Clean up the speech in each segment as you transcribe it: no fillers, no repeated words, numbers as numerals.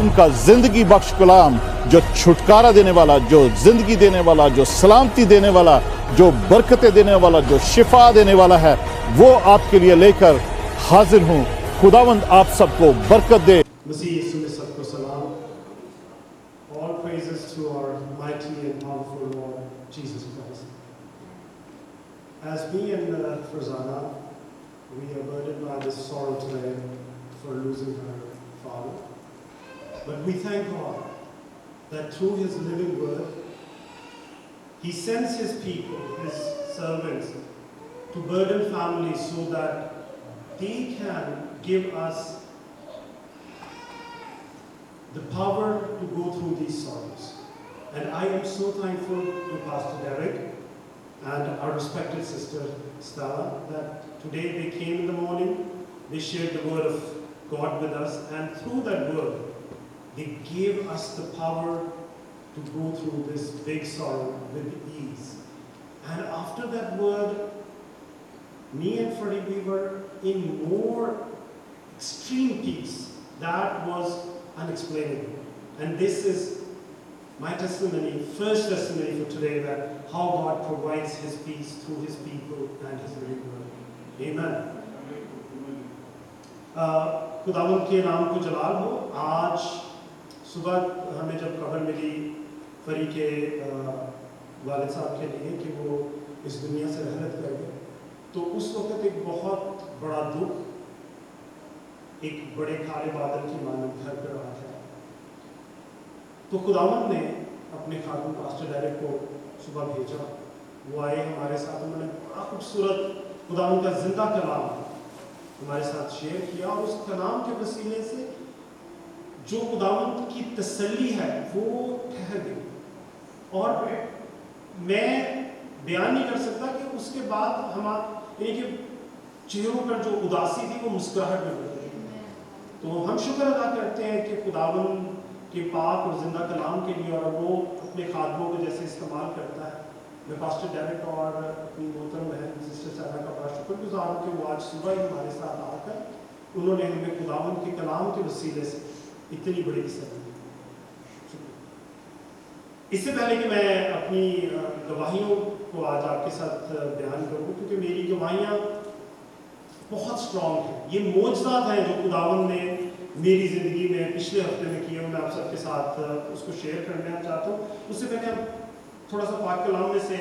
खुदावन का जिंदगी बख्श कलाम, जो छुटकारा देने वाला, जो जिंदगी देने वाला, जो सलामती देने वाला, जो बरकतें देने वाला, जो शिफा देने वाला है, वो आपके लिए लेकर हाजिर हूँ। खुदावंद आप सबको बरकत दे। मसीह यीशु में सबको सलाम। All praises to our mighty and powerful Lord Jesus Christ. As me and Farzana, we are burdened by this sorrow today for losing her father. But we thank God that through His living word, He sends His people, His servants, to burden families so that they can give us the power to go through these sorrows. And I am so thankful to Pastor Derek and our respected sister Stella that today they came in the morning, they shared the word of God with us, and through that word, they gave us the power to go through this big sorrow with ease. And after that word, me and Freddie, we were in more extreme peace. That was unexplainable. And this is my testimony, first testimony for today, that how God provides His peace through His people and His living word. Amen. खुदावंद के नाम को जलाल हो। आज सुबह हमें जब खबर मिली फरी के वालिद साहब के लिए कि वो इस दुनिया से रहलत कर गए, तो उस वक्त एक बहुत बड़ा दुख एक बड़े काले बादल की मानव घर पर रहा था। तो खुदावंद ने अपने खातून पास्टर डायरेक्ट को सुबह भेजा, वो आए हमारे साथ, उन्होंने बड़ा खूबसूरत खुदावंद का जिंदा कलाम हमारे साथ शेयर किया, और उस कलाम के वसीले से जो खुदावंद की तसल्ली है वो ठहर गई। और मैं बयान नहीं कर सकता कि उसके बाद हमारे चेहरों पर जो उदासी थी वो मुस्कुराहट में बदल गई। तो हम शुक्र अदा करते हैं कि खुदावंद के पाक और जिंदा कलाम के लिए, और वो अपने खादमों को जैसे इस्तेमाल करता है। मैं पास्टर डेरेक और अपनी मोहतरम बहन सिस्टर सारा का बड़ा शुक्रगुजार हूँ कि वो आज सुबह ही हमारे साथ आकर उन्होंने हमें खुदावंद के कलाम के वसीले से इतनी बड़ी तसल्ली दी। इससे पहले कि मैं अपनी गवाहियों को आज आपके साथ बयान करूँ, क्योंकि मेरी गवाहियाँ बहुत स्ट्रॉन्ग हैं, ये मोजज़ात हैं जो खुदावंद ने मेरी ज़िंदगी में पिछले हफ्ते में किए, मैं आप सबके साथ उसको शेयर करना चाहता हूँ। उससे पहले हम थोड़ा सा पाक कलाम में से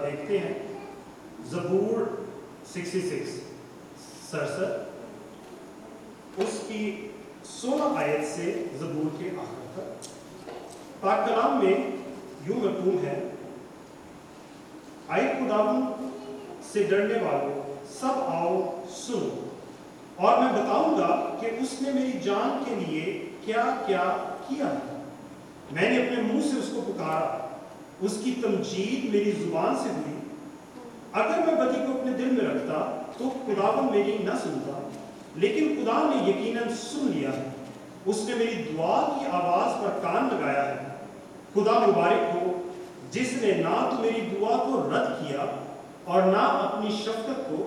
देखते हैं। ज़बूर 66 उसकी 16 आयत से ज़बूर के आखिर तक पाक कलाम में यूं मरकूम है, आए खुदावंद से डरने वालों सब आओ सुनो, और मैं बताऊंगा कि उसने मेरी जान के लिए क्या क्या किया है। मैंने अपने मुंह से उसको पुकारा, उसकी तमजीद मेरी जुबान से हुई। अगर मैं बदी को अपने दिल में रखता तो खुदावंद मेरी न सुनता, लेकिन खुदा ने यकीनन सुन लिया है। उसने मेरी दुआ की आवाज पर कान लगाया है। खुदा मुबारक हो जिसने ना तो मेरी दुआ को रद्द किया और ना अपनी शफकत को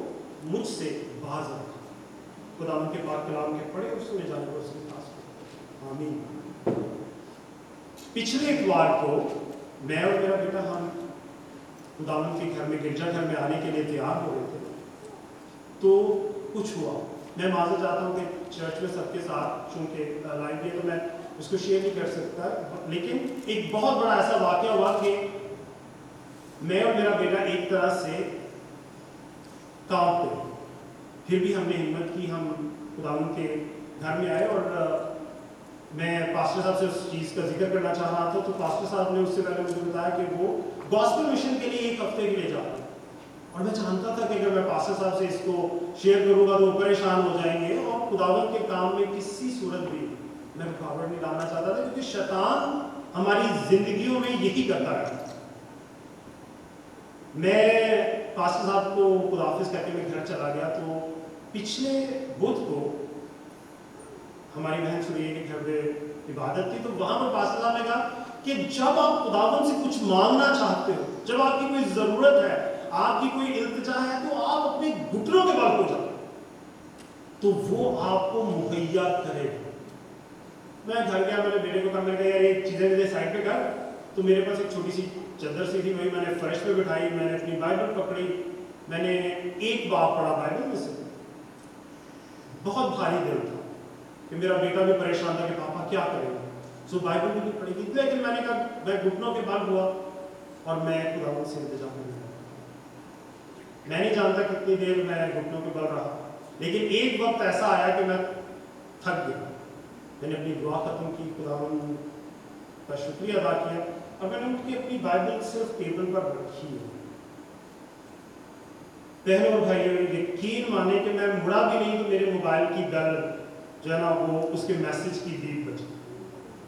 मुझसे बाज रखा। खुदा उनके पाक कलाम के पढ़े और सुने जाने को उसके पास। आमीन। पिछले इतवार को मैं और मेरा बेटा हम खुदावंद के घर में, गिरजा घर में आने के लिए तैयार हो रहे थे, तो कुछ हुआ। मैं माजूद चाहता हूँ कि चर्च में सबके साथ, चूँकि लाइव है तो मैं उसको शेयर नहीं कर सकता, लेकिन एक बहुत बड़ा ऐसा वाक़या हुआ कि मैं और मेरा बेटा एक तरह से कांप गए। फिर भी हमने हिम्मत की, हम खुदावंद के घर में आए, और मैं पास्टर साहब से उस चीज़ का जिक्र करना चाह रहा था। तो पास्टर साहब ने उससे पहले मुझे बताया कि वो गॉस्पेल मिशन के लिए 1 हफ्ते के लिए जा रहे हैं, और मैं जानता था कि अगर मैं पास्टर साहब से इसको शेयर करूंगा तो वो परेशान हो जाएंगे, और खुदावंद के काम में किसी सूरत भी मैं रुकावट नहीं डालना चाहता था, क्योंकि शैतान हमारी जिंदगियों में यही करता है। मैं पास्टर साहब को खुदाफिज कहते मैं घर चला गया, तो पिछले बुध को हमारी बहन सुनिए के घर में इबादत थी, तो वहां पर पास्टर साहब ने कहा कि जब आप खुदावंद से कुछ मांगना चाहते हो, जब आपकी कोई जरूरत है, आपकी कोई इल्तिजा है, तो आप अपने घुटनों के बल को जाओ, तो वो आपको मुहैया करेगा। میں گھر گیا, میں نے بیٹے کو کہا, میں نے کہا یار یہ چیزیں مجھے سائڈ پہ کر. تو میرے پاس ایک چھوٹی سی چادر سی تھی, وہی میں نے فرش پہ بٹھائی, میں نے اپنی بائبل پکڑی, میں نے ایک باب پڑھا بائبل میں سے. بہت بھاری دل تھا کہ میرا بیٹا بھی پریشان تھا کہ پاپا کیا کرے گا, سو بائبل بھی پڑھی گی. لیکن میں نے کہا, میں گھٹنوں کے بل ہوا اور میں خدا سے انتظام کرنے لگا. میں نہیں جانتا کتنی دیر میں گھٹنوں کے بل رہا, لیکن ایک وقت ایسا آیا کہ میں تھک گیا. میں نے اپنی دعا ختم کی, خدا کا شکریہ ادا کیا, اور میں نے اٹھ کے اپنی بائبل صرف ٹیبل پر رکھی ہے. بہنوں اور بھائیوں, یقین مانے کہ میں مڑا بھی نہیں تو میرے موبائل کی بیل جو ہے نا وہ اس کے میسج کی بیپ بجی.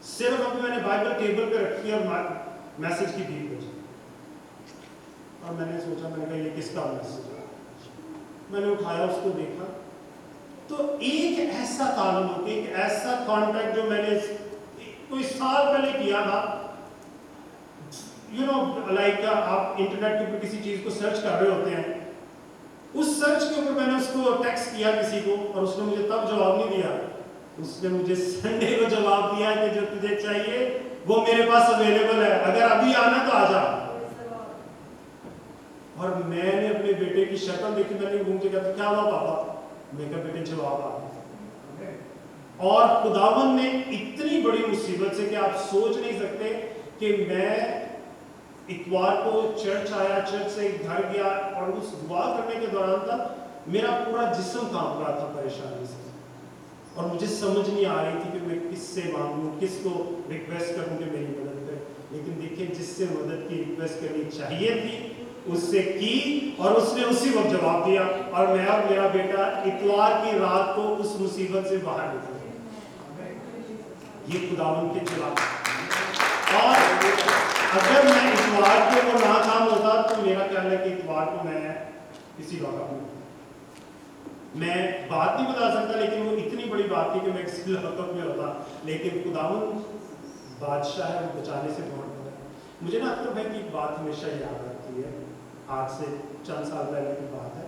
صرف ابھی میں نے بائبل ٹیبل پہ رکھی اور میسج کی بیپ بجی, اور میں نے سوچا, میں نے کہا یہ کس کا میسج ہے. میں نے اٹھایا, اس کو دیکھا, تو ایک ایسا تعلق, ایک ایسا کانٹیکٹ جو میں نے کوئی سال پہلے کیا تھا. لائک آپ انٹرنیٹ کے اوپر کسی چیز کو سرچ کر رہے ہوتے ہیں, اس سرچ کے اوپر میں نے اس کو ٹیکسٹ کیا کسی کو, اور اس نے مجھے تب جواب نہیں دیا. اس نے مجھے سنڈے کو جواب دیا کہ جو تجھے چاہیے وہ میرے پاس اویلیبل ہے, اگر ابھی آنا تو آ جا. اور میں نے اپنے بیٹے کی شکل دیکھی, میں نے گھوم کے کہا کیا ہوا پاپا, میں کہا بیٹے جواب آ گیا. اور خداوند نے اتنی بڑی مصیبت سے کہ آپ سوچ نہیں سکتے کہ میں اتوار کو چرچ آیا, چرچ سے گھر گیا, اور اس دعا کرنے کے دوران تھا میرا پورا جسم کانپ رہا تھا پریشانی سے, اور مجھے سمجھ نہیں آ رہی تھی کہ میں کس سے مانگوں, کس کو ریکویسٹ کروں کہ میری مدد کرے. لیکن دیکھیں, جس سے مدد کی ریکویسٹ کرنی چاہیے تھی اس سے کی, اور اس نے اسی وقت جواب دیا, اور میں اور میرا بیٹا اتوار کی رات کو اس مصیبت سے باہر نکلے. یہ خداوند کے چلا. اور اگر میں اتوار کو وہ ناکام ہوتا تو میرا خیال ہے کہ اتوار کو میں کسی لاکاپ میں بات نہیں بتا سکتا, لیکن وہ اتنی بڑی بات تھی کہ میں کسی لاکاپ میں ہوتا. لیکن خداوند بادشاہ ہے, وہ بچانے سے بہت بڑا ہے. مجھے نا اختر بھائی کی ایک بات ہمیشہ یاد آتی ہے, آج سے چند سال پہلے کی بات ہے.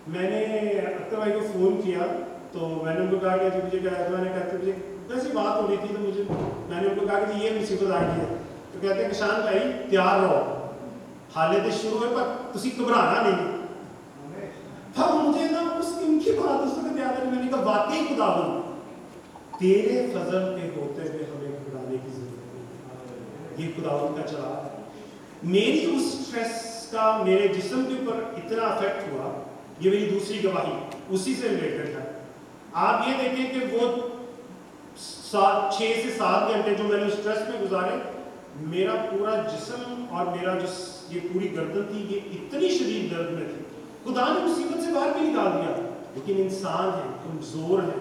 میں نے اختر بھائی کو فون کیا, تو میں نے ان کو کہا کہ مجھے کیا ہے, میں نے کہا مجھے ویسی بات ہو رہی تھی, تو مجھے میں نے ان کو کہا کہ یہ مصیبت آ گئی ہے. تو کہتے ہیں کشان بھائی تیار رہو, حالت شروع ہے پر تسی گھبرانا نہیں. تب مجھے نا ان کی بات اس وقت یاد ہے, میں نے کہا واقعی خداوند تیرے فضل پہ ہوتے ہوئے ہمیں گھبرانے کی ضرورت نہیں. یہ خداوند کا چلا ہے. میری اس اسٹریس کا میرے جسم کے اوپر اتنا افیکٹ ہوا, یہ میری دوسری گواہی اسی سے ریلیٹڈ ہے. آپ یہ دیکھیں کہ وہ 6 سے 7 گھنٹے جو میں نے اسٹریس میں گزارے, میرا پورا جسم اور میرا جو یہ پوری گردن تھی یہ اتنی شدید درد میں تھی. خدا نے مصیبت سے باہر بھی نکال دیا, لیکن انسان ہے, کمزور ہے.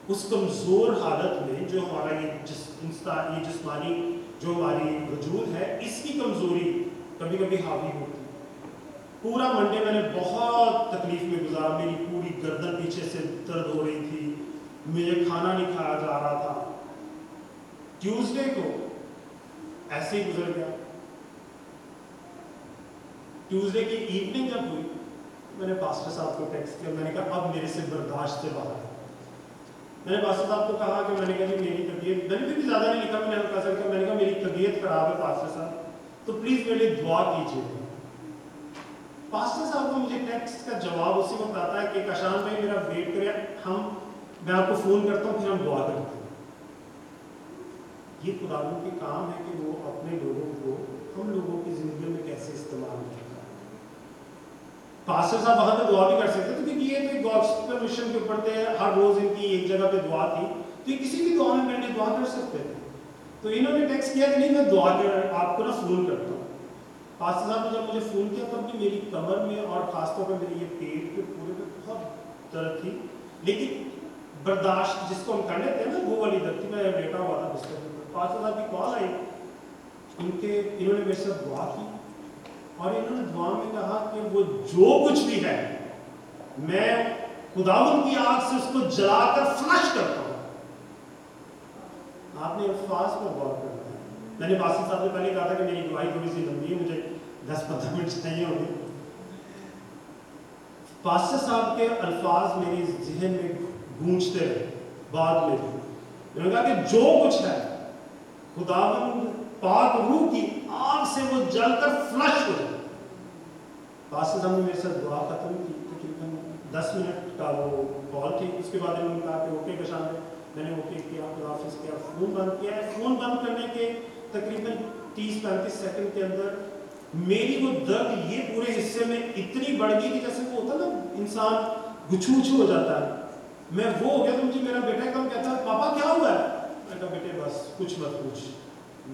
اس کمزور حالت میں جو ہمارا یہ جسمانی جو ہماری وجود ہے, اس کی کمزوری کبھی کبھی حاوی ہوتی. پورا منڈے میں نے بہت تکلیف میں گزارا, میری پوری گردن پیچھے سے درد ہو رہی تھی, مجھے کھانا نہیں کھایا جا رہا تھا. ٹیوزڈے کو ایسے ہی گزر گیا. ٹیوزڈے کی ایوننگ جب ہوئی, میں نے پاسٹر صاحب کو ٹیکسٹ کیا, میں نے کہا اب میرے سے برداشت سے باہر ہے. میں نے پاسٹر صاحب کو کہا کہ میں نے کہا جی میری طبیعت, میں نے بھی زیادہ نہیں لکھا, میں نے کہا میری طبیعت خراب ہے پاسٹر صاحب, تو پلیز میرے لیے دعا کیجیے. پاسٹر صاحب کو مجھے ٹیکسٹ کا جواب اسی وقت آتا ہے کہ کشان بھائی میرا ویٹ کرے, میں آپ کو فون کرتا ہوں, پھر ہم دعا کرتے ہیں. یہ خداوند کے کام ہے کہ وہ اپنے لوگوں کو ہم لوگوں کی زندگی میں کیسے استعمال کرتا ہے. پاسٹر صاحب وہاں پہ دعا بھی کر سکتے تھے, کیونکہ یہ تو گاسپل مشن کے اوپر تھے, ہر روز ان کی ایک جگہ پہ دعا تھی, تو یہ کسی بھی دعا میں میرے لیے دعا کر سکتے تھے. تو انہوں نے ٹیکسٹ کیا کہ نہیں میں دعا کر آپ کو نا فون کرتا ہوں. پاسٹر صاحب نے جب مجھے فون کیا تب بھی میری کمر میں اور خاص طور پہ میری یہ پیٹ کے پورے پہ بہت درد تھی, لیکن برداشت جس کو ہم کر لیتے ہیں نا وہ والی درد تھی. میں لیٹا ہوا تھا بستر میں. پاسٹر صاحب کی کال آئی, انہوں نے میرے ساتھ دعا کی, اور انہوں نے دعا میں کہا کہ وہ جو کچھ بھی ہے میں خداوند کی آگ سے اس کو جلا کر فلش کرتا ہوں. آپ نے الفاظ پر غور کرنا ہے. میں نے پاسٹر صاحب نے پہلے کہا تھا کہ میری گواہی تھوڑی سی لمبی ہے, مجھے 10-15 منٹ چاہیے ہوگی. پاسٹر صاحب کے الفاظ میری ذہن میں گونجتے رہے. بعد میں انہوں نے کہا کہ جو کچھ ہے خداوند پاک روح کی آگ سے وہ جل کر فلش ہو جائے. پاسٹر صاحب نے میرے ساتھ دعا ختم کی, تقریباً 10 منٹ کا وہ کال تھی. اس کے بعد انہوں نے کہا کہ اوکے کا شام میں نے اوکے کیا, خدا حافظ کیا, فون بند کیا ہے. فون بند کرنے کے تقریباً 30-35 سیکنڈ کے اندر میری وہ درد یہ پورے حصے میں اتنی بڑھ گئی کہ جیسے وہ ہوتا نا انسان گچھو ہو جاتا ہے, میں وہ ہو گیا. تو مجھے میرا بیٹا ایک دم کہتا ہے پاپا کیا ہوا ہے؟ میں کہا بیٹے بس کچھ مت پوچھ,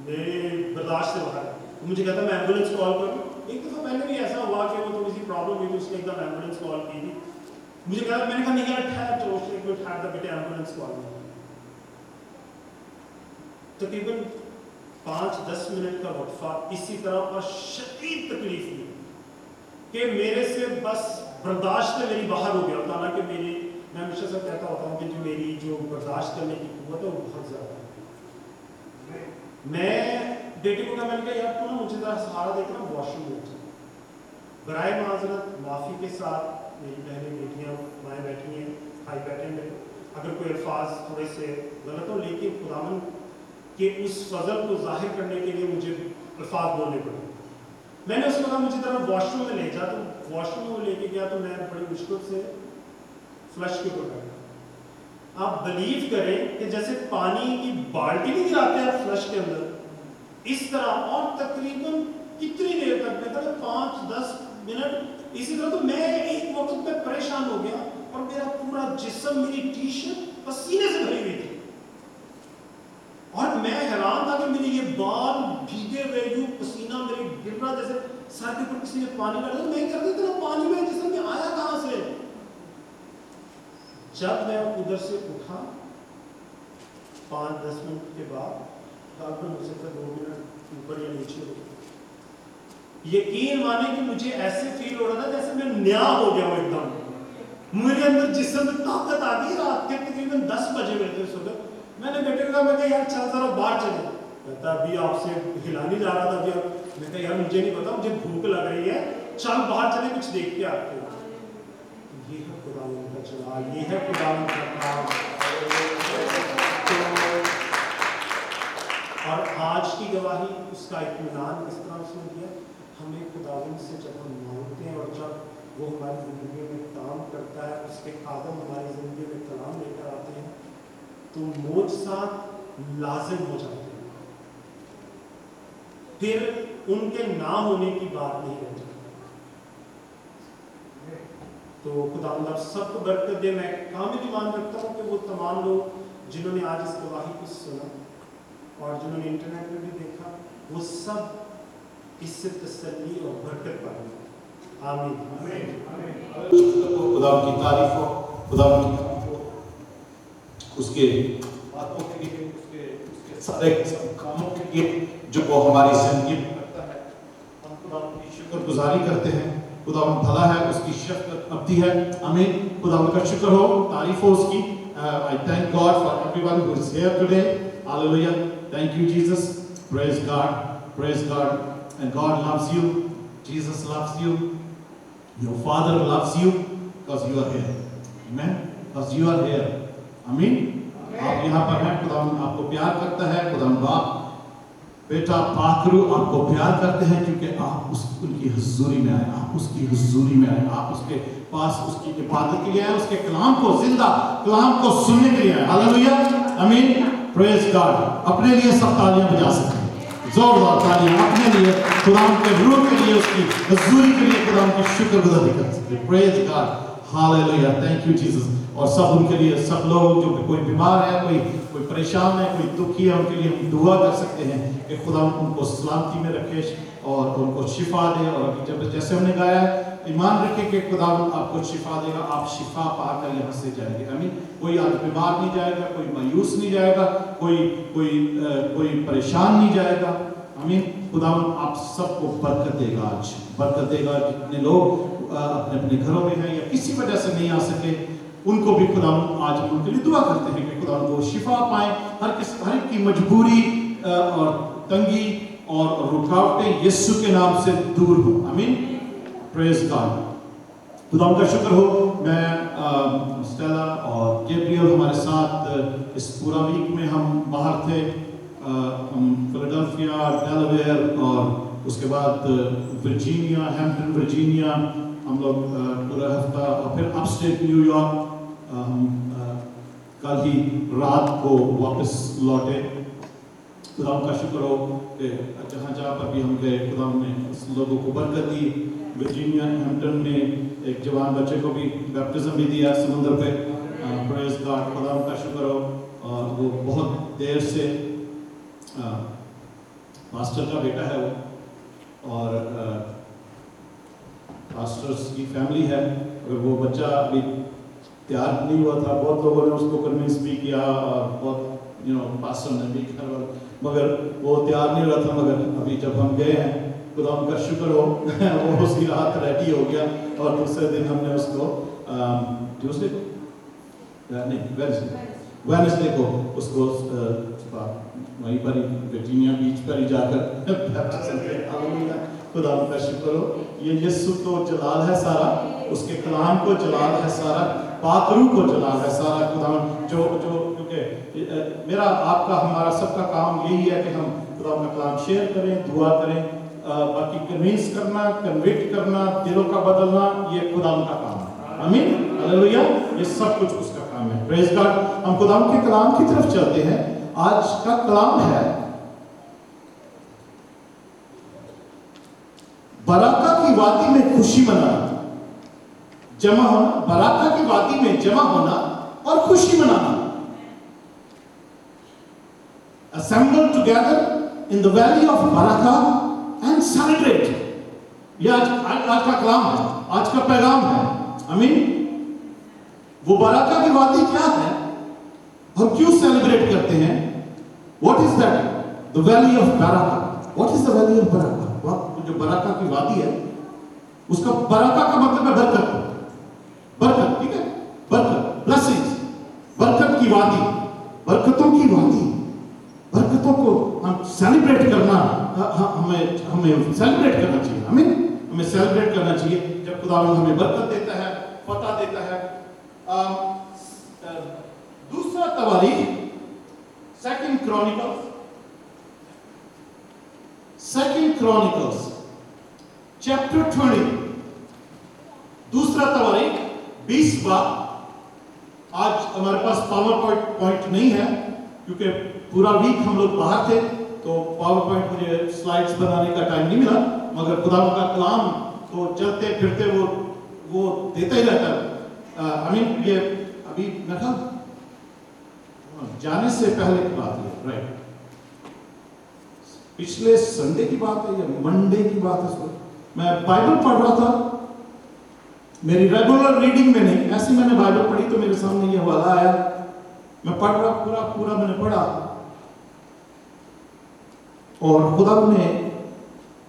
میرے برداشت سے باہر. مجھے کہتا میں ایمبولینس کال کروں. ایک دفعہ پہلے بھی ایسا ہوا کہ وہ تھوڑی سی پرابلم ہوئی تو اس نے ایک دم ایمبولینس کال کی تھی. مجھے کہا, میں نے کہا نہیں یار ٹھہر چلو ایک منٹ ٹھہر, بیٹے ایمبولینس کال. تقریباً 5-10 منٹ کا وقفہ اسی طرح اور شدید تکلیف ہوئی کہ میرے سے بس برداشت سے میری باہر ہو گیا. حالانکہ میں ہمیشہ سے کہتا ہوتا ہوں کہ جو میری جو برداشت کرنے کی قوت ہے وہ بہت زیادہ ہے. میں بیٹے کو کہا, میں نے کہا یار تو نا مجھے ذرا سہارا دے کے نا واش روم میں. برائے معذرت معافی کے ساتھ میری بہنیں بیٹیاں مائیں بیٹھی ہیں, بھائی بیٹھے ہیں, اگر کوئی الفاظ تھوڑے سے غلط ہو, لیکن خداوند کہ اس فضل کو ظاہر کرنے کے لیے مجھے الفاظ بولنے پڑے. میں نے اس کو کہا مجھے ذرا واش روم میں لے جا. تو واش روم میں لے کے گیا تو میں بڑی مشکل سے فلش کے اوپر بیٹھا. آپ بلیو کریں کہ جیسے پانی کی بالٹی نہیں گراتے ہیں فلش کے اندر, اس طرح. اور تقریباً کتنی دیر تک, میں 5-10 منٹ اسی طرح. تو میں ایک وقت پہ پریشان ہو گیا اور میرا پورا جسم, میری ٹی شرٹ پسینے سے بھری ہوئی تھی. اور میں حیران تھا کہ میرے یہ بال بھیگے ہوئے, یوں پسینہ میرے گر رہا جیسے سر کے اوپر کسی نے پانی ڈالا. میں کہتا اتنا پانی میں جسم میں آیا کہاں سے؟ جب میں ادھر سے اٹھا 5-10 منٹ کے بعد, ڈاکٹر مجھ سے 2 منٹ اوپر یا نیچے ہو گیا. یقین مانے کہ مجھے ایسے فیل ہو رہا تھا جیسے میں نیا ہو گیا ہوں ایک دم. میرے اندر جسم میں طاقت آ گئی. رات کے تقریباً 10 بجے میرے سے صبح. میں نے بیٹے کو کہا, میں کہا یار چل ذرا باہر چلے. کہتا ابھی آپ سے ہلا نہیں جا رہا تھا ابھی. میں کہا یار مجھے نہیں پتا, مجھے بھوک لگ رہی ہے, چل باہر چلے کچھ دیکھ کے آتے. یہ ہے خداوند کا جلال, یہ ہے خداوند کا کام. اور آج کی گواہی اس کا اطمینان کس طرح اس نے دیا. ہمیں خداوند سے جب ہم مانگتے ہیں اور جب وہ ہماری زندگی میں کام کرتا ہے, اس کے خادم ہماری زندگی میں کلام لے کر آتے ہیں, تو معجزات لازم ہو جاتے ہیں. پھر ان کے نہ ہونے کی بات نہیں رہ جاتی. تو خداوند آپ سب کو برکت دے. میں کامل ایمان رکھتا ہوں کہ وہ تمام لوگ جنہوں نے آج اس گواہی کو سنا اور جنہوں نے انٹرنیٹ پہ بھی دیکھا, وہ سب اس سے تسلی اور برکت پائیں گے. آمین. خدا کی تعریف ہو, خدا کی اس کے باتوں کے لیے, اس کے سارے کاموں کے لیے جو وہ ہماری زندگی میں کرتا ہے. ہم خدا کی شکر گزاری کرتے ہیں. خدا بھلا ہے, اس کی شفقت ابدی ہے. آمین. خدا کا شکر ہو, تعریف ہو اس کی. I thank God for everyone who is here today. Hallelujah. Thank you, Jesus. Praise God. Praise God. And God loves you. Jesus loves you. Your Father loves you because you are here. Amen. Because you are here. Amen. آپ یہاں پر ہیں, خدا آپ کو پیار کرتا ہے. خدا باپ بیٹا پاکرو آپ کو پیار کرتے ہیں کیونکہ آپ ان کی حضوری میں آئے. آپ اس کی حضوری میں آئے. آپ اس کے پاس اس کی عبادت کے لیے آئے, اس کے کلام کو, زندہ کلام کو سننے کے لیے آئے. ہاللیلویہ. آمین. پریز گاڈ. اپنے لیے سب تالیاں بجا سکتے ہیں, زوردار تالیاں اپنے لیے, خدا کے روح کے لیے, اس کی حضوری کے لیے خدا کی شکر گزاری کر سکتے ہیں. Praise God. Hallelujah. Thank you Jesus. اور سب ان کے لیے, سب لوگ جو کوئی بیمار ہے, کوئی پریشان ہے, کوئی دکھی ہے, ان کے لیے ہم دعا کر سکتے ہیں کہ خدا ان کو سلامتی میں رکھے اور ان کو شفا دے. اور ابھی جب جیسے ہم نے گایا ہے, ایمان رکھے کہ خدا آپ کو شفا دے گا. آپ شفا پا کر یہاں سے جائیں گے. آمین. کوئی آج بیمار نہیں جائے گا, کوئی مایوس نہیں جائے گا, کوئی پریشان نہیں جائے گا. آمین. خدا آپ سب کو برکت دے گا, آج برکت دے گا. جتنے لوگ اپنے اپنے گھروں میں ہیں یا کسی وجہ سے نہیں آ سکے, ان کو بھی خدا آج ان کے لیے دعا کرتے ہیں کہ خدا وہ شفا پائیں. ہر ایک کی مجبوری اور تنگی اور رکاوٹیں یسوع کے نام سے دور ہوں. آمین. پریز گاڈ. खुदा का शुक्र हो। मैं स्टेला और गैब्रियल हमारे साथ इस पूरा वीक में हम बाहर थे। हम फिलाडेल्फिया, डेलावेयर और उसके बाद वर्जीनिया, हैम्पटन वर्जीनिया हम लोग पूरा हफ्ता, और फिर अपस्टेट न्यूयॉर्क हम कल ही रात को वापस लौटे। खुदा का शुक्र हो कि जहाँ जहाँ पर भी हम गए खुदा ने उस लोगों को बरकत दी। वर्जीनिया हैम्पटन में एक जवान बच्चे को भी बैप्टिज्म भी दिया समुद्र पे। प्रेज गॉड, खुदा का शुक्र हो। और वो बहुत देर से पास्टर का बेटा है वो, और पास्टर्स की फैमिली है। अगर वो बच्चा अभी तैयार नहीं हुआ था, बहुत लोगों ने उसको कन्विंस भी किया और बहुत पास्टर ने भी किया, मगर वो तैयार नहीं हुआ था। मगर अभी जब हम गए हैं खुदा का शुक्र हो वो उसकी रात रेडी हो गया, और दूसरे दिन हमने उसको ट्यूसडे नहीं वेडनेसडे को उसको वहीं पर ही वर्जीनिया बीच पर ही जाकर बैप्टिज्म किया। खुदा का शुक्र हो। ये यीशु तो जलाल है सारा, उसके कलाम को जलाल है सारा, पाकरू को जलाल है सारा। खुदा जो क्योंकि मेरा आपका हमारा सबका काम यही है कि हम खुदा का कलाम शेयर करें, दुआ करें, बाकी कन्विंस करना, कन्विक्ट करना, दिलों का बदलना, ये खुदा का काम है। आमीन, हालेलुया। ये सब कुछ उसका काम है। Praise God. हम खुदा के कलाम की तरफ चलते हैं। आज का कलाम है बराका की वादी में खुशी मनाना, जमा होना। बराका की वादी में जमा होना और खुशी मनाना। Assemble together in the valley of Baraka and celebrate. ये आज का कलाम है, आज का पैगाम है। आमीन। वो बराका की वादी क्या है, हम क्यों सेलिब्रेट करते हैं? What is that? The valley of Baraka. What is the valley of Baraka? जो बराका की वादी है, उसका बराका का मतलब है बरकत। बरकत, ठीक है, बरकत, ब्लेसिंग्स, बरकत की वादी, बरकतों की वादी। बरकतों को हम सेलिब्रेट करना, हमें सेलिब्रेट करना चाहिए। हमें सेलिब्रेट करना चाहिए जब खुदा हमें बरकत देता है, फतह देता है। दूसरा तवारीख, सेकंड क्रॉनिकल्स चैप्टर 20, दूसरा तवारीख 20 बाब। आज हमारे पास पावर पॉइंट नहीं है क्योंकि पूरा वीक हम लोग बाहर थे, तो पावर पॉइंट मुझे स्लाइड्स बनाने का टाइम नहीं मिला। मगर खुदा का कलाम तो चलते फिरते वो देता ही रहता है। आमीन। ये अभी मैं जाने से पहले की बात है, राइट, पिछले संडे की बात है या मंडे की बात है। मैं बाइबल पढ़ रहा था, मेरी रेगुलर रीडिंग में नहीं, ऐसे मैंने बाइबल पढ़ी तो मेरे सामने ये हवाला आया। मैं पढ़ रहा, पूरा मैंने पढ़ा, और खुदा ने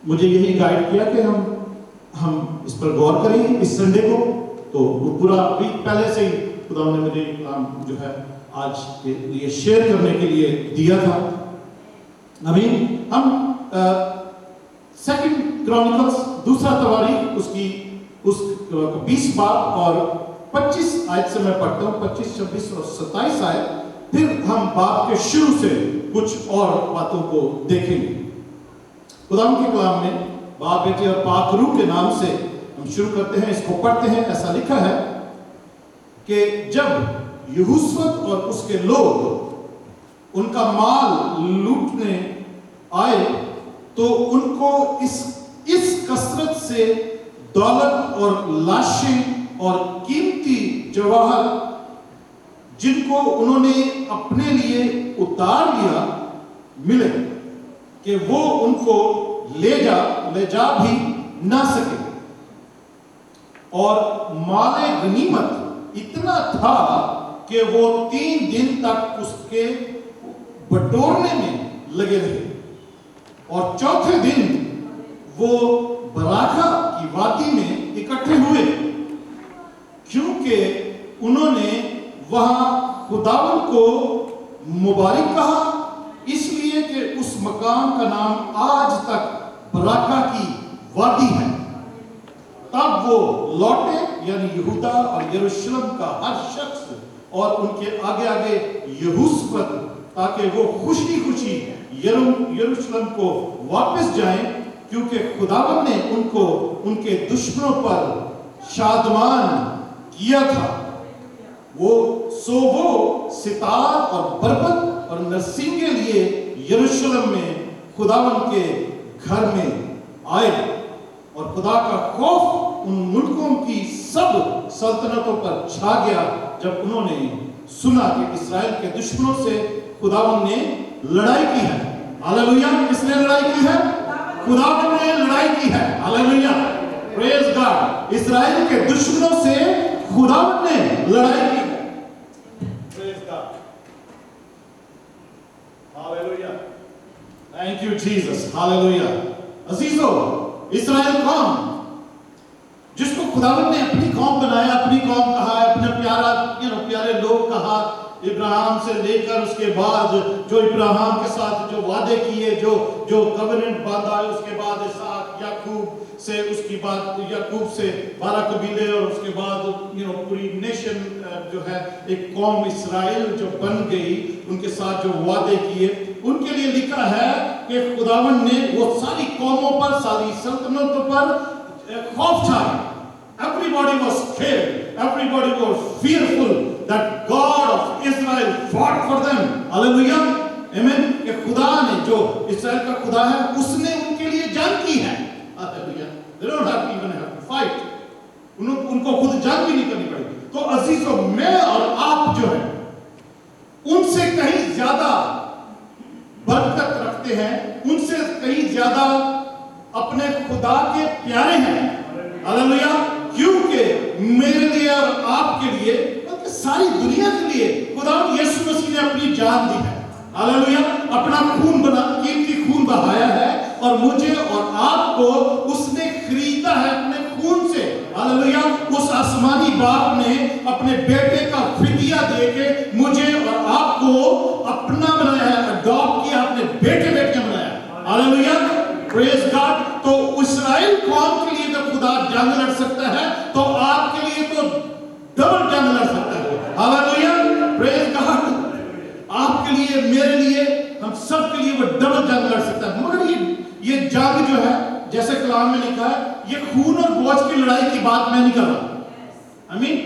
मुझे यही गाइड किया कि हम इस पर गौर करें इस संडे को। तो वो पूरा वीक पहले से ही खुदा ने मुझे जो है आज के लिए शेयर करने के लिए दिया था। अभी हम सेकंड क्रॉनिकल्स दूसरा तवारीख उस 20 बाब और 25 आयत से मैं पढ़ता हूँ, 25, 26 और 27 आयत। फिर हम बाब के शुरू से कुछ और बातों को देखेंगे। खुदा के कलाम में बाप, बेटे और पाक रूह के नाम से हम शुरू करते हैं, इसको पढ़ते हैं। ऐसा लिखा है कि जब यहोशू और उसके लोग उनका माल लूटने आए तो उनको इस कसरत से दौलत और लाशें और कीमती जवाहर जिनको उन्होंने अपने लिए उतार लिया मिले कि वो उनको ले जा भी ना सके। और माले गनीमत इतना था कि वो 3 दिन तक उसके बटोरने में लगे रहे, और चौथे दिन वो बराका की वादी में इकट्ठे हुए, क्योंकि उन्होंने वहां खुदावन को मुबारक कहा, इसलिए कि उस मकान का नाम आज तक बराका की वादी है। तब तब वो लौटे, यानी यहूदा और यरूशलेम का हर शख्स और उनके आगे आगे यहूसपत, ताकि वो खुशी खुशी यरूशलेम को वापस जाएं, क्योंकि खुदावन ने उनको उनके दुश्मनों पर शादमान किया था। वो सितार और बरबत और नरसिंग के लिए यरूशलेम में खुदावन के घर में आए, और खुदा का खौफ उन मुल्कों की सब सल्तनतों पर छा गया जब उन्होंने सुना कि इस्राएल के दुश्मनों से खुदावन ने लड़ाई की है। हालेलुया। किसने लड़ाई की है? खुदावन ने लड़ाई की है। Hallelujah, praise God. इस्राएल के दुश्मनों से खुदावन ने लड़ाई की है। Praise God, hallelujah, thank you Jesus, hallelujah. अजीजों, इस्राएल कौन? जिसको खुदावन ने अपनी कौम बनाया, अपनी कौम कहा, अपने प्यारे लोग कहा, इब्राहिम से लेकर उसके बाद जो इब्राहिम के साथ जो वादे किए, जो कवनेंट बांधा, उसके बाद इसहाक, याकूब से, उसकी बाद याकूब से 12 कबीले, और उसके बाद पूरी नेशन जो है एक कौम इस्राएल जो बन गई, उनके साथ जो वादे किए, उनके लिए लिखा है कि खुदावन ने वो सारी कौमों पर, सारी सल्तनतों पर खौफ छाया। Everybody was scared, everybody was fearful that God of Israel fought for them. Hallelujah, amen। कि खुदा ने, जो इस्राएल का खुदा है, उसने उनके लिए जंग की है। Hallelujah, they don't have to even have to fight, उनको खुद जंग भी नहीं करनी पड़ेगी। तो अजीजों, मैं और आप जो है उनसे कहीं ज्यादा बरकत रखते हैं, उनसे कहीं ज्यादा अपने खुदा के प्यारे हैं। हालेलुया, क्योंकि मेरे लिए और आपके लिए, बल्कि सारी दुनिया के लिए खुदा यीशु मसीह ने अपनी जान दी है। हालेलुया, अपना खून कीमती खून बहाया है, और मुझे और आपको उसने खरीदा है अपने खून से। हालेलुया, उस आसमानी बाप ने अपने बेटे का फिदिया देके मुझे और आपको अपना बनाया है, अडॉप्ट किया, अपने बेटे बनाया। Hallelujah, praise God. तो इस्राएल कौम के लिए जब खुदा जंग लड़ सकता है, तो आपके लिए तो डबल जंग लड़ सकता है। Hallelujah, praise God. आपके लिए, मेरे लिए, हम सब के लिए वो डबल जंग लड़ सकता है। मगर ये जंग जो है, जैसे कलाम में लिखा है, ये खून और बोझ की लड़ाई की बात मैं नहीं कर रहा। आई मीन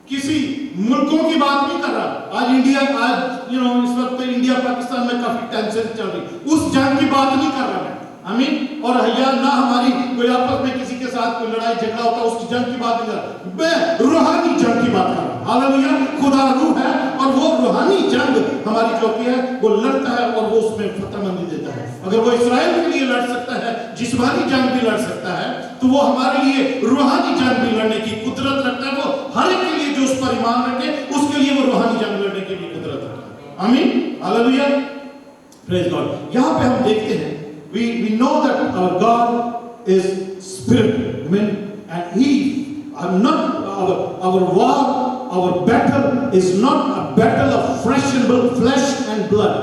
किसी मुल्कों की बात नहीं कर रहा। आज इंडिया, इस वक्त इंडिया पाकिस्तान में काफी टेंशन चल रही, उस जंग की बात नहीं कर रहा मैं। आमीन। और या ना हमारी कोई आपस में किसी के साथ कोई लड़ाई झगड़ा होता है, उसकी जंग की बात नहीं कर रहा, मैं रूहानी जंग की बात कर रहा हूं। हालेलुया, खुदा रूह है, और वो रूहानी जंग हमारी जो है वो लड़ता है, और वो उसमें फतहमंदी देता है। अगर वो इस्राएल के लिए लड़ सकता है, जिस्मानी जंग भी लड़ सकता है, तो वो हमारे लिए रूहानी जंग भी लड़ने की कुदरत रखता है। वो हर एक के लिए जो उस पर ईमान रखे, उसके लिए वो रूहानी जंग लड़ने की भी कुदरत रखता है। आमीन, हालेलुया, प्रेज गॉड। यहाँ पे हम देखते हैं, we know that our God is spirit, amen, and our war, our battle is not a battle of flesh and blood,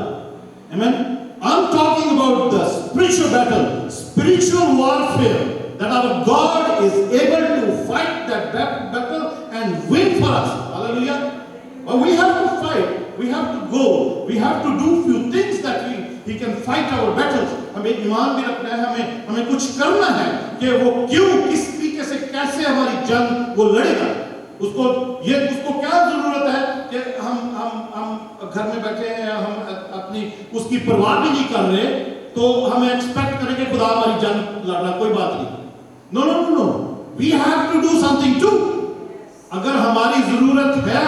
amen. I'm talking about the spiritual battle, spiritual warfare, that our God is able to fight that battle and win for us. Hallelujah. But we have to fight, we have to go, we have to do few things that he can fight our battles. हमें ईमान भी रखना है, हमें कुछ करना है कि वो क्यों, किस तरीके से, कैसे हमारी जंग वो लड़ेगा। उसको क्या जरूरत है कि हम घर में बैठे हैं, हम अपनी उसकी परवाह भी नहीं कर रहे, तो हमें एक्सपेक्ट करें कि खुदा हमारी जंग लड़ रहा, कोई बात नहीं। No, we have to do something too. अगर हमारी जरूरत है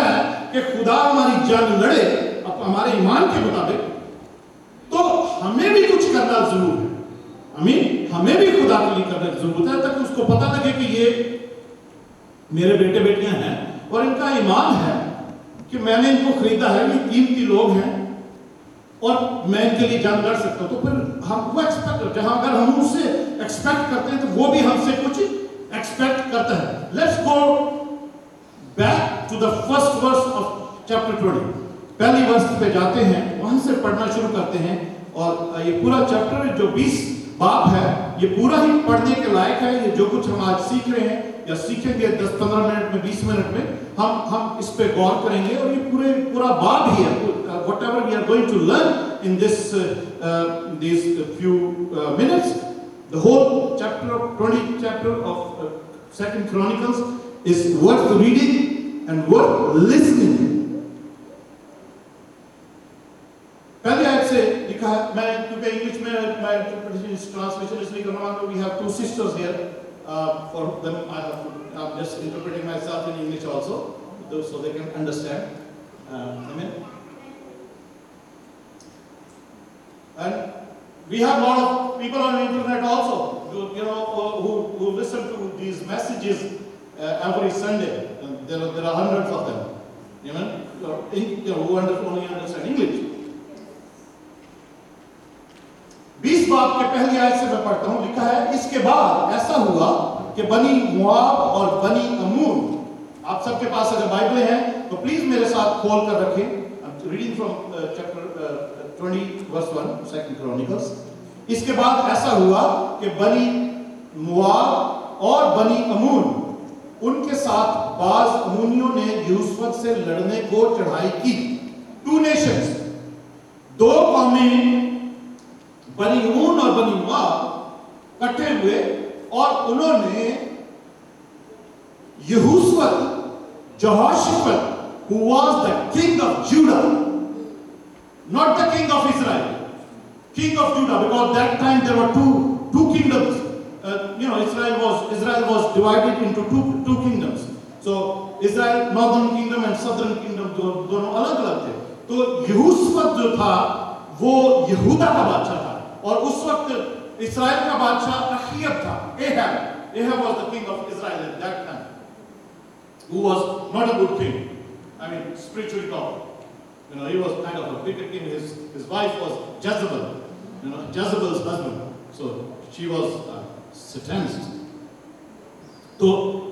कि खुदा हमारी जंग लड़े हमारे ईमान के मुताबिक, तो हमें भी कुछ करना जरूर है। आमीन, हमें भी खुदा के लिए करने की जरूरत है, ताकि उसको पता लगे कि ये मेरे बेटे बेटियां हैं, और इनका ईमान है कि मैंने इनको खरीदा है, ये कीमती लोग हैं, और मैं इनके लिए जंग लड़ सकता हूं। तो फिर हम वो एक्सपेक्ट, जहां अगर हम उससे एक्सपेक्ट करते हैं, तो वो भी हमसे कुछ एक्सपेक्ट करता है। Let's go back to the first verse of chapter 20। पहली वर्ष पे जाते हैं, वहां से पढ़ना शुरू करते हैं, और ये पूरा चैप्टर जो 20 बाप है, ये पूरा ही पढ़ने के लायक है। ये जो कुछ हम आज सीख रहे हैं या सीखेंगे 10-15 मिनट में, 20 मिनट में, हम इस पे गौर करेंगे और ये पूरा बाब ही है। Whatever we are going to learn in these few minutes, the whole chapter of 20 chapter of Second Chronicles is worth reading and worth listening. पहले आयत से लिखा है, मैं क्योंकि इंग्लिश में मैं ट्रांसलेशन इसलिए करना चाहता हूँ, we have two sisters here, for them I'm just interpreting myself in English also, so they can understand. Amen. And we have a lot of people on the internet also, who listen to these messages every Sunday. And there are hundreds of them, who only understand English. 20 बाब के पहली आयत से मैं पढ़ता हूँ, लिखा है, इसके बाद ऐसा हुआ कि बनी मुआब और बनी अमून, आप सबके पास अगर बाइबलें हैं तो प्लीज मेरे साथ खोल कर रखें। Reading from chapter 20 verse 1 Second Chronicles। इसके बाद ऐसा हुआ कि बनी मुआब और बनी अमून, उनके साथ बाज अमूनियों ने यूसुफ से लड़ने को चढ़ाई की। 2 nations, 2 कौमें, बनी अमून और बनी मुआब इकट्ठे हुए और उन्होंने यहोशाफात, who was the king of Judah, not the king of Israel, king of Judah, because that time there were two kingdoms. Israel was divided into two kingdoms. So Israel, northern kingdom and southern kingdom, दोनों अलग-अलग थे। तो यहोशाफात जो था वो यहूदा का बादशाह था, और उस वक्त इस्राएल का बादशाह अहियब था। Ahab was the king of Israel at that time, who was not a good king. I mean, spiritually talking. He was kind of a wicked king. His wife was Jezebel, Jezebel's husband. So she was satanist. तो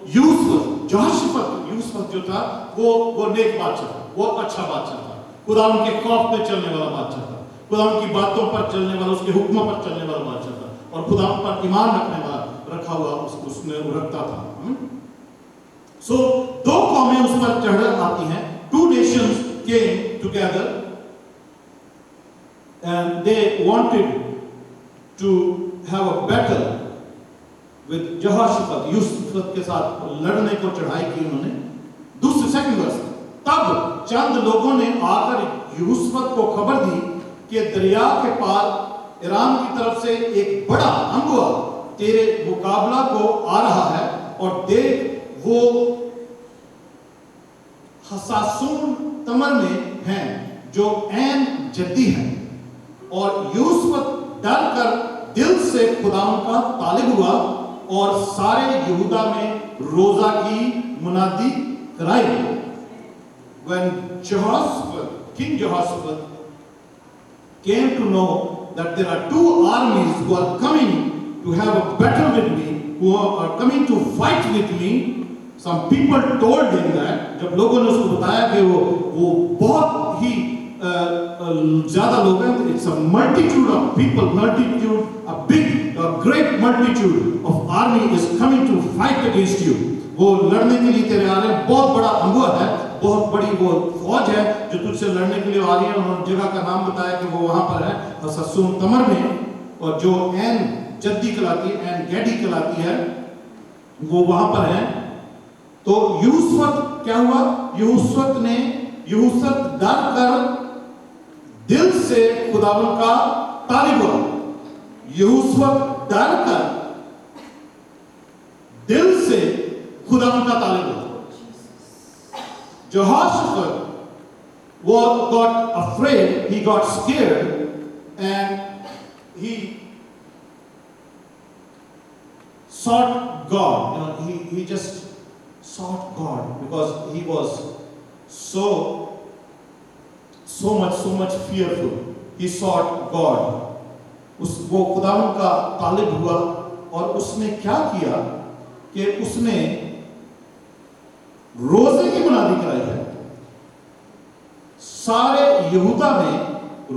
यूसुफ जो था वो नेक बादशाह था, वो अच्छा बादशाह था, खुदा उनके खौफ में चलने वाला बादशाह था, खुदा उनकी बातों पर चलने वाला, उसके हुक्मों पर चलने वाला बादशाह था, और खुदा पर ईमान रखा हुआ उसने रखता था। So 2 कौमें उस पर चढ़ आती हैं। 2 nations came together and they wanted to have a battle with Jehoshaphat, Yusuf के साथ लड़ने को चढ़ाई की उन्होंने। दूसरे सेकंड वर्स, तब चंद लोगों ने आकर यूसुफ को खबर दी कि दरिया के पार ईरान की तरफ से एक बड़ा अंगुआ तेरे मुकाबला को आ रहा है, और देख वो हसासून तमर में हैं जो ऐन जद्दी है। और यूसुफ डर कर दिल से खुदावन का तालिब हुआ और सारे यहूदा में रोजा की मुनादी कराई। When King Jehoshaphat came to know that there are 2 armies who are coming to have a battle with me, who are coming to fight with me, some people told him that, जब लोगों ने उसको बताया कि वो बहुत ही ज़्यादा लोग हैं, it's a multitude of people, a great multitude of army is coming to fight against you, वो लड़ने के लिए तेरे आ रहे हैं, बहुत बड़ा अंगुआ है, बहुत बड़ी वो फौज है जो तुझसे लड़ने के लिए आ रही है। उन्होंने जगह का नाम बताया कि वो वहां पर है हसासून तमर में, और जो ऐन जद्दी कहलाती है, ऐन गैडी कहलाती है, वो वहां पर है। तो यूसुफ क्या हुआ, यूसुफ डर कर दिल से खुदावन का तालिब हुआ। यूसुफ डर कर दिल से खुदावन का तालिब हुआ। Jehoshaphat got afraid, he got scared, and he sought God. He just sought God because he was so much fearful. He sought God. वो खुदावन का तालिब हुआ, और उसने क्या किया कि उसने रोजे की मुनादी कराई है। सारे यहूदा में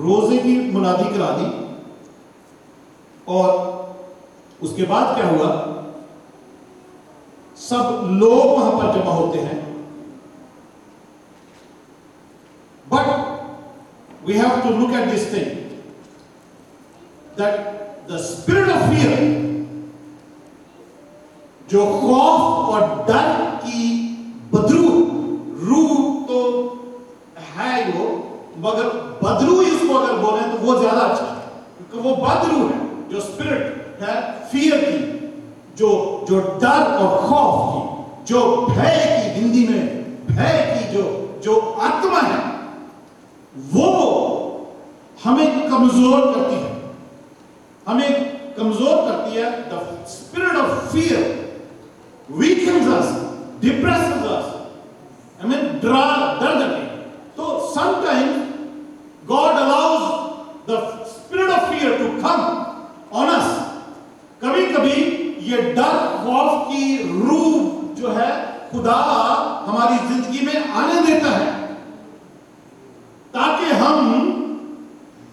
रोजे की मुनादी करा दी, और اس کے بعد کیا ہوا؟ سب لوگ وہاں پر جمع ہوتے ہیں. But we have to look at this thing, that the spirit of fear, جو خوف اور ڈر کی بدرو روح تو ہے وہ، مگر بدرو اس کو اگر بولیں تو وہ زیادہ اچھا ہے، کیونکہ وہ بدرو ہے جو اسپرٹ ہے فیئر کی، جو ڈر اور خوف کی، جو بھے کی، ہندی میں بھے کی جو آتما ہے، وہ ہمیں کمزور کرتی ہے، ہمیں کمزور کرتی ہے. the spirit of fear weakens us, depresses us, ہمیں ڈر دیتی. تو sometimes God allows the spirit of fear to come on us. کبھی کبھی یہ ڈر خوف کی روح جو ہے خدا ہماری زندگی میں آنے دیتا ہے تاکہ ہم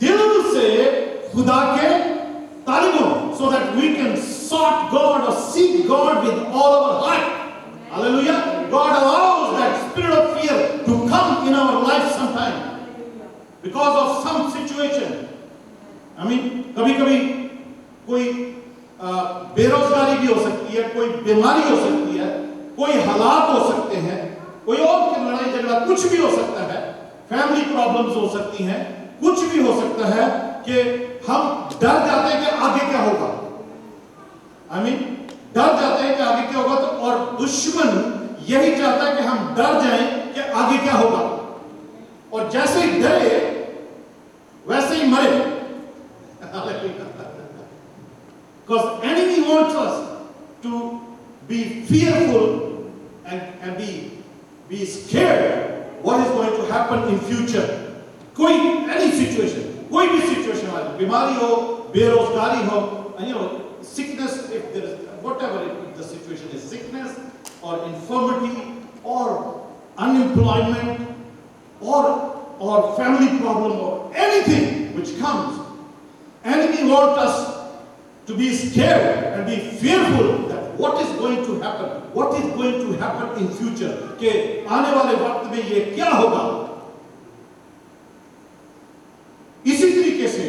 دل سے خدا کے طالب ہوں, so that we can sought God or seek God with all our heart. Hallelujah. God allows that spirit of fear to come in our life sometime because of some situation. I mean, کبھی کبھی کوئی بے روزگاری بھی ہو سکتی ہے, کوئی بیماری ہو سکتی ہے, کوئی حالات ہو سکتے ہیں, کوئی اور کی لڑائی جھگڑا کچھ بھی ہو سکتا ہے, فیملی پرابلمز ہو سکتی ہیں, کچھ بھی ہو سکتا ہے کہ ہم ڈر جاتے ہیں کہ آگے کیا ہوگا. ڈر جاتے ہیں کہ آگے کیا ہوگا, تو اور دشمن یہی چاہتا ہے کہ ہم ڈر جائیں کہ آگے کیا ہوگا, اور جیسے ہی ڈرے ویسے ہی مرے. Because enemy wants us to be fearful and be scared what is going to happen in future. Any situation, کوئی بھی situation آ جائے, بیماری ہو, بے روزگاری ہو, sickness, if there is whatever, if the situation is sickness or infirmity or unemployment or family problem or anything which comes, enemy wants us to be scared and be fearful that what is going to happen in future, کہ آنے والے وقت میں یہ کیا ہوگا. اسی طریقے سے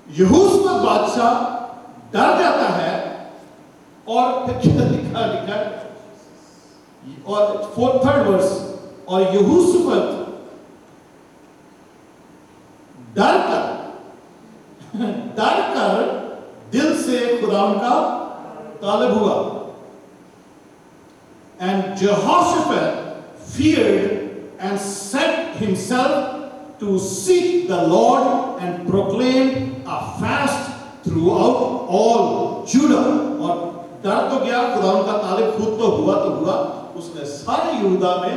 یہوشافط بادشاہ ڈر جاتا ہے, اور پھر کیا لکھا اور 3rd verse, اور یہوشافط ڈر کر دل سے خدا ان کا طالب ہوا. And Jehoshaphat feared and set himself to seek the Lord and proclaim a fast throughout all Judah. اور ڈر تو گیا, خدا ان کا طالب خود تو ہوا, اس نے سارے یہودا میں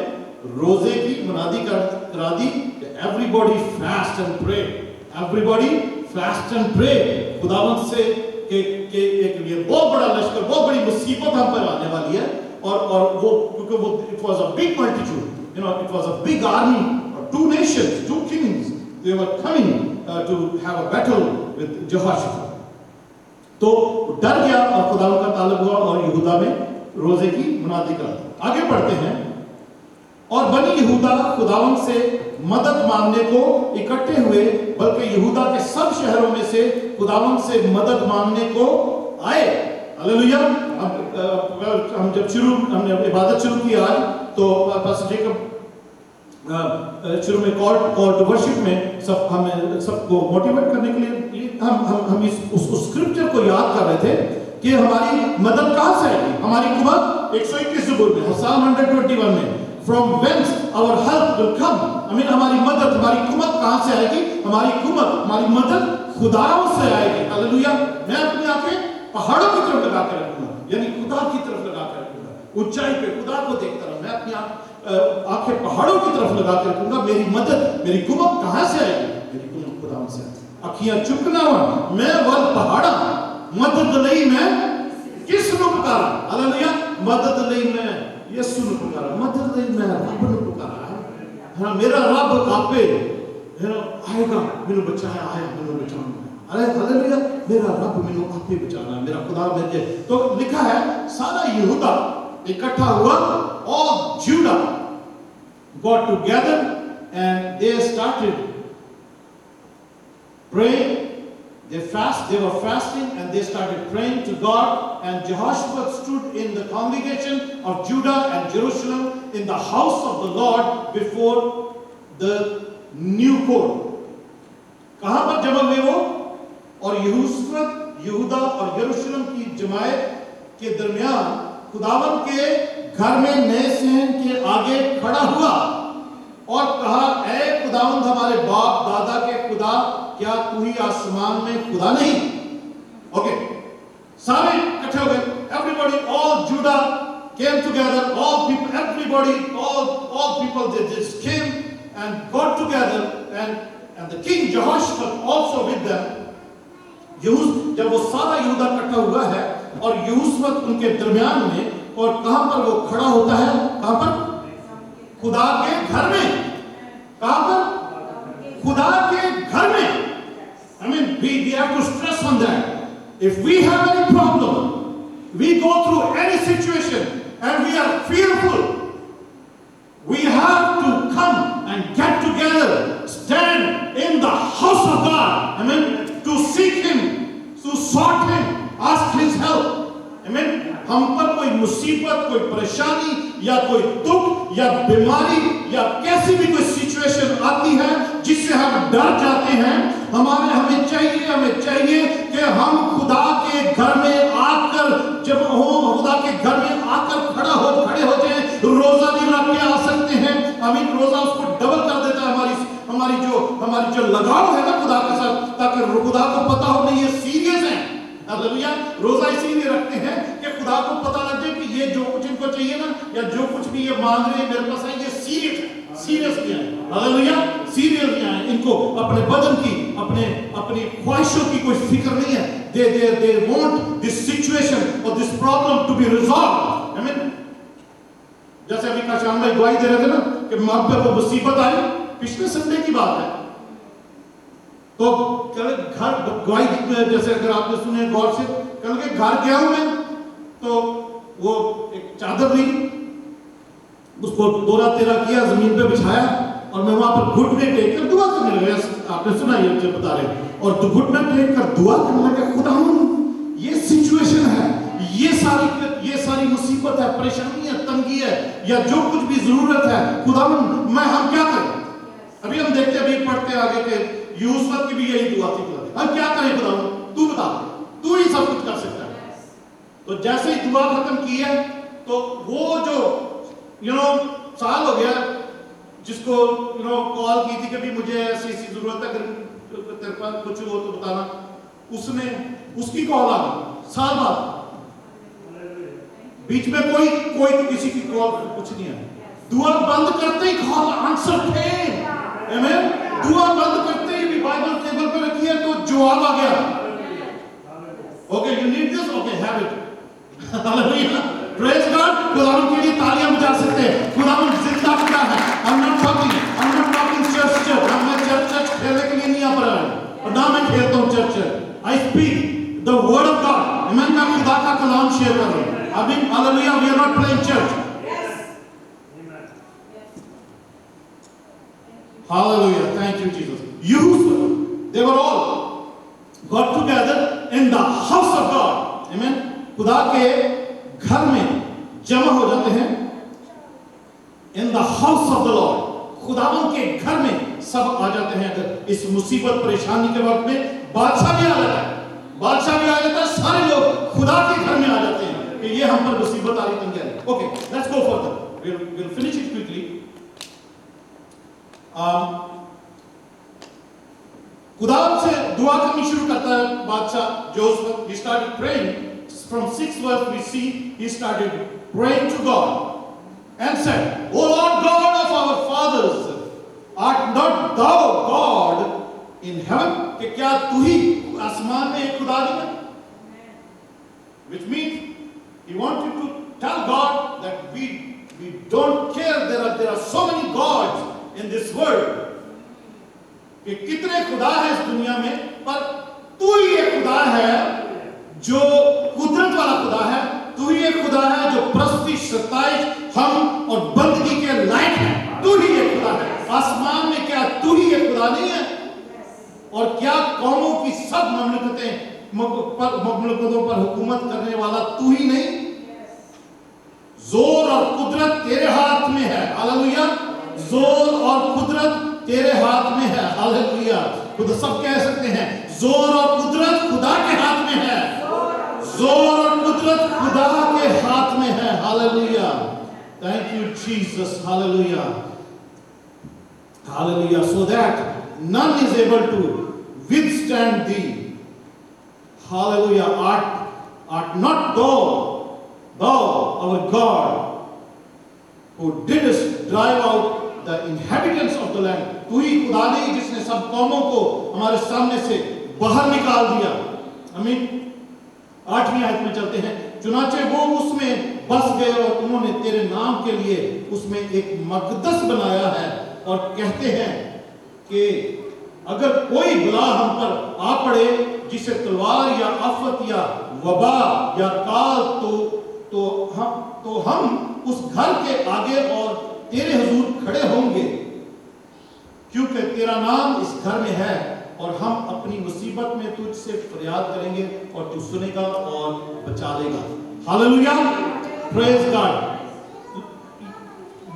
روزے کی منادی کرا دی کہ everybody fast and pray, everybody fast and pray. خداوند سے کہ یہ بہت بڑا لشکر, بہت بڑی مصیبت ہم پر آنے والی ہے, اور وہ کیونکہ وہ it was a big multitude, it was a big army, 2 nations, 2 kings, they were coming to have a battle with Jehoshaphat. تو ڈر گیا اور خداوند کا طالب ہوا اور یہودا میں روزے کی منادی کرا. آگے پڑھتے ہیں, اور بنی یہودا خداوند سے مدد مانگنے کو اکٹھے ہوئے, بلکہ یہودا کے سب شہروں میں سے خداوند سے مدد مانگنے کو آئے. ہلیلویا. ہم جب ہم نے عبادت شروع کی آج, تو پاسٹر جیکب شروع میں کال ٹو ورشپ میں ہمیں سب کو موٹیویٹ کرنے کے لیے ہم اس اسکرپچر کو یاد کر رہے تھے کہ ہماری مدد کہاں سے آئے گی. ہماری قوت 121 زبور میں, Psalm 121 میں, from whence our help will come. ہماری مدد, ہماری قوت کہاں سے آئے گی. ہماری قوت, ہماری مدد خداوں سے آئے گی. ہلیلویا. میں اپنی آنکھیں پہاڑوں کی طرف لگا کے رکھوں گا, یعنی خدا کی طرف لگا کے رکھوں گا, اونچائی پہ خدا کو دیکھتا رہوں. میں اپنی آنکھیں پہاڑوں کی طرف لگا کے رکھوں گا. میری مدد, میری قوت کہاں سے آئے گی. میری قوت خدا سے. اکھیاں چپکنا ہوا, میں ول پہاڑا مدد لئی میں کس نو پکارا. ہلیلویا. مدد لئی میں یسوع نو پکارا, مدد لئی میں رب نو پکارا. میرا رب آپ پہ آئے گا, مینوں بچایا, آیا مینوں بچاؤں گا. अरे हालेलुया, मेरा रब मैनू आपे बचाना, मेरा खुदा मेरे। तो लिखा है सारा यहूदा इकट्ठा हुआ, all Judah got together and they started praying. They were fasting and they started praying to God. And Jehoshaphat stood in the congregation of Judah and Jerusalem in the house of the Lord before the new court. कहाँ पर जमा हुए वो? और यहोशप्पत यहूदा और यरूशलेम की जमायत के दरमियान खुदावन के घर में नए सहन के आगे खड़ा हुआ और कहा, ऐ खुदावंद हमारे बाप दादा के खुदा, क्या तू ही आसमान में खुदा नहीं? ओके, सारे इकट्ठे हो गए, everybody, all Judah came together, all people, everybody, all people, they just came and got together, and the king Jehoshaphat also with them. जब वो सारा यहूदा इकट्ठा हुआ है और यहोशप्पत उनके दरमियान में, और कहां पर वो खड़ा होता है? कहां पर? खुदा के घर में। कहां पर? खुदा के घर में। I mean, we have to stress on that. If we have any problem, we go through any situation and we are fearful, we have to come and get together, stand in the house of God, amen, to seek Him, to sought Him, ask His help, amen. हम पर कोई मुसीबत, कोई परेशानी या कोई दुख या बीमारी या कैसी भी कोई सिचुएशन आती है जिससे हम डर जाते हैं, हमें चाहिए कि हम खुदा के घर में आकर, जब हम खुदा के घर में आकर खड़े हो जाएं। रोजा भी रख के आ सकते हैं, आमीन। रोजा उसको डबल कर देता है, हमारी जो लगाव है ना खुदा के साथ, ताकि खुदा को पता हो नहीं ये सीरियस है। हालेलुया। रोजा इसीलिए रखते हैं कि खुदा को पता लग जाए कि ये जो कुछ इनको चाहिए ना, या जो कुछ भी ये मांग रहे हैं मेरे पास है, ये सीरियस है, सीरियस किया है। हालेलुया, सीरियस किया है। इनको अपने बदन की, अपनी ख्वाहिशों की कोई फिक्र नहीं है। they want this situation or this problem to be resolved, आमीन। जैसे अभी काशान भाई गवाही दे रहे थे ना कि मां पे वो मुसीबत आई, पिछले संडे की बात है। तो घर गवाही, जैसे अगर आपने सुने गौर से, कल के घर गया हूं मैं, तो वो एक चादर ली, उसको दोरा तेरा किया, जमीन पे बिछाया, और मैं वहां पर घुटने टेक कर दुआ करने लगा। आपने सुना ये जब बता रहे, और तो घुटने टेक कर दुआ करने लगा, खुदा ये सिचुएशन है, ये सारी मुसीबत है, परेशानी है, तंगी है, या जो कुछ भी जरूरत है, खुदा हम क्या करें? अभी हम देखते, अभी पढ़ते आगे के यहोशप्पत की भी यही दुआ थी, हम क्या करें खुदा, तू बता, तू ही सब कुछ कर सकता है। तो जैसे ही दुआ खत्म की है, तो वो जो साल हो गया जिसको कॉल की थी कि भी मुझे ऐसी जरूरत है, अगर तेरे पास कुछ हो तो बताना, उसकी कॉल आ गई साल बाद। बीच में कोई किसी की कॉल कुछ नहीं है। दुआ बंद करते ही कॉल आंसर थे, आमीन। दुआ बंद करते ही भी बाइबल टेबल पे रखी है तो जवाब आ गया। Okay, you need this, okay, have it. Hallelujah, praise God. खुदावंद के लिए तालियां बजा सकते हैं। खुदावंद जिंदा खुदा है। I'm not talking church। मैं चर्च खेलने के लिए नहीं आ रहा हूं, और ना मैं खेलता हूं church. I speak the word of God, आमीन। मैं खुदा का कलाम शेयर कर रहा हूं, आमीन। Hallelujah, we are not playing church। Hallelujah, thank you Jesus. They were all got together in the house of God, amen. खुदा के घर में जमा हो जाते हैं, in the house of the Lord। खुदावंद के घर में सब आ जाते हैं। अगर इस मुसीबत परेशानी के वक्त में बादशाह भी आ जाता है, सारे लोग खुदा के घर में आ जाते हैं कि ये हम पर मुसीबत आ रही, तंगी आ रही। Okay, let's go further, we'll finish it quickly। खुदा से दुआ करनी शुरू करता है बादशाह Joseph. He started praying from 6th verse, we see he started praying to God and said, O Lord God of our fathers, art not thou God in heaven? कि क्या तू ही आसमान में एक खुदा नहीं है? Which means he wanted to tell God that we don't care, there are so many gods in this world, कि कितने खुदा है इस दुनिया में, पर तू ही एक खुदा है जो कुदरत वाला खुदा है, तू ही एक खुदा है जो प्रस्ती सताइश हम और बंदगी के लायक है, तू ही एक खुदा है। आसमान में क्या तू ही एक खुदा नहीं है? और क्या कौमों की सब ममलकतों पर हुकूमत करने वाला तू ही नहीं? जोर और कुदरत तेरे हाथ में है, हालेलुया। जोर और कुदरत तेरे हाथ में है, हालेलुया। खुद सब कह सकते हैं, जोर और कुदरत खुदा के हाथ में है, जोर और कुदरत खुदा के हाथ में है, hallelujah. Thank you Jesus, hallelujah, hallelujah. So that none is able to withstand thee, hallelujah. Art not thou our God, who didst drive out the inhabitants of the land? तू ही खुदा नहीं जिसने सब कौमों को हमारे सामने से बाहर निकाल दिया। आमीन। 8वीं आयत में चलते हैं। चुनाचे वो उसमें बस गए और उन्होंने तेरे नाम के लिए उसमें एक मकदस बनाया है, और कहते हैं कि अगर कोई बला हम पर आ पड़े, जिसे तलवार या आफत या वबा या काल, तो हम उस घर के आगे और तेरे हुजूर खड़े होंगे, क्योंकि तेरा नाम इस घर में है, और हम अपनी मुसीबत में तुझसे फरियाद करेंगे और तू सुनेगा और बचा लेगा। Hallelujah, praise God.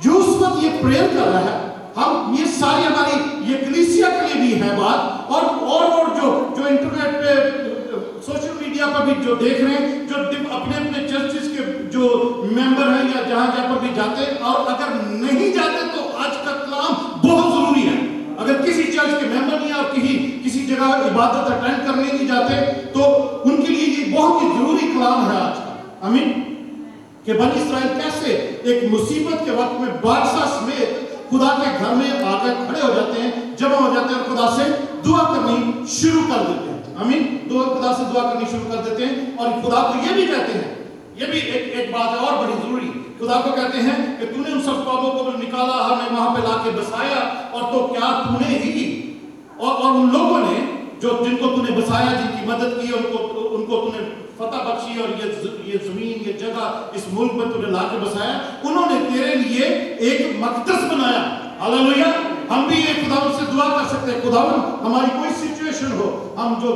जो उस वक्त ये प्रेयर कर रहा है, हम ये सारी हमारी ये कलीसिया के लिए भी है बात, और जो इंटरनेट पे सोशल मीडिया पर भी जो देख रहे हैं, जो अपने अपने चर्चेस के जो मेंबर हैं या जहां पर भी जाते हैं, और अगर नहीं जाते तो आज का कलाम बहुत जरूरी है। अगर किसी चर्च के मेंबर नहीं है और किसी जगह इबादत अटेंड करने नहीं जाते, तो उनके लिए ये बहुत ही जरूरी कलाम है आज का। आमीन। कि बनी इस्राएल कैसे एक मुसीबत के वक्त में बादशाह समेत खुदा के घर में आकर खड़े हो जाते हैं, जमा हो जाते हैं और खुदा से दुआ करनी शुरू कर देते हैं। आमीन। खुदा से दुआ करनी शुरू कर देते हैं, और खुदा को ये भी कहते हैं, ये भी एक बात है और बड़ी जरूरी, खुदा को कहते हैं कि तूने उन सब कौमों को निकाला, हमें वहां पे लाके बसाया, और तो क्या तूने ही और उन लोगों ने जिनको तूने बसाया, जिनकी मदद की, उनको तूने फतह बख्शी, और ये जमीन, ये जगह, इस मुल्क में तूने लाके बसाया, उन्होंने तेरे लिए एक मकदस बनाया। हालेलुया। हम भी ये खुदावंद से दुआ कर सकते हैं, खुदावंद हमारी कोई सिचुएशन हो, हम जो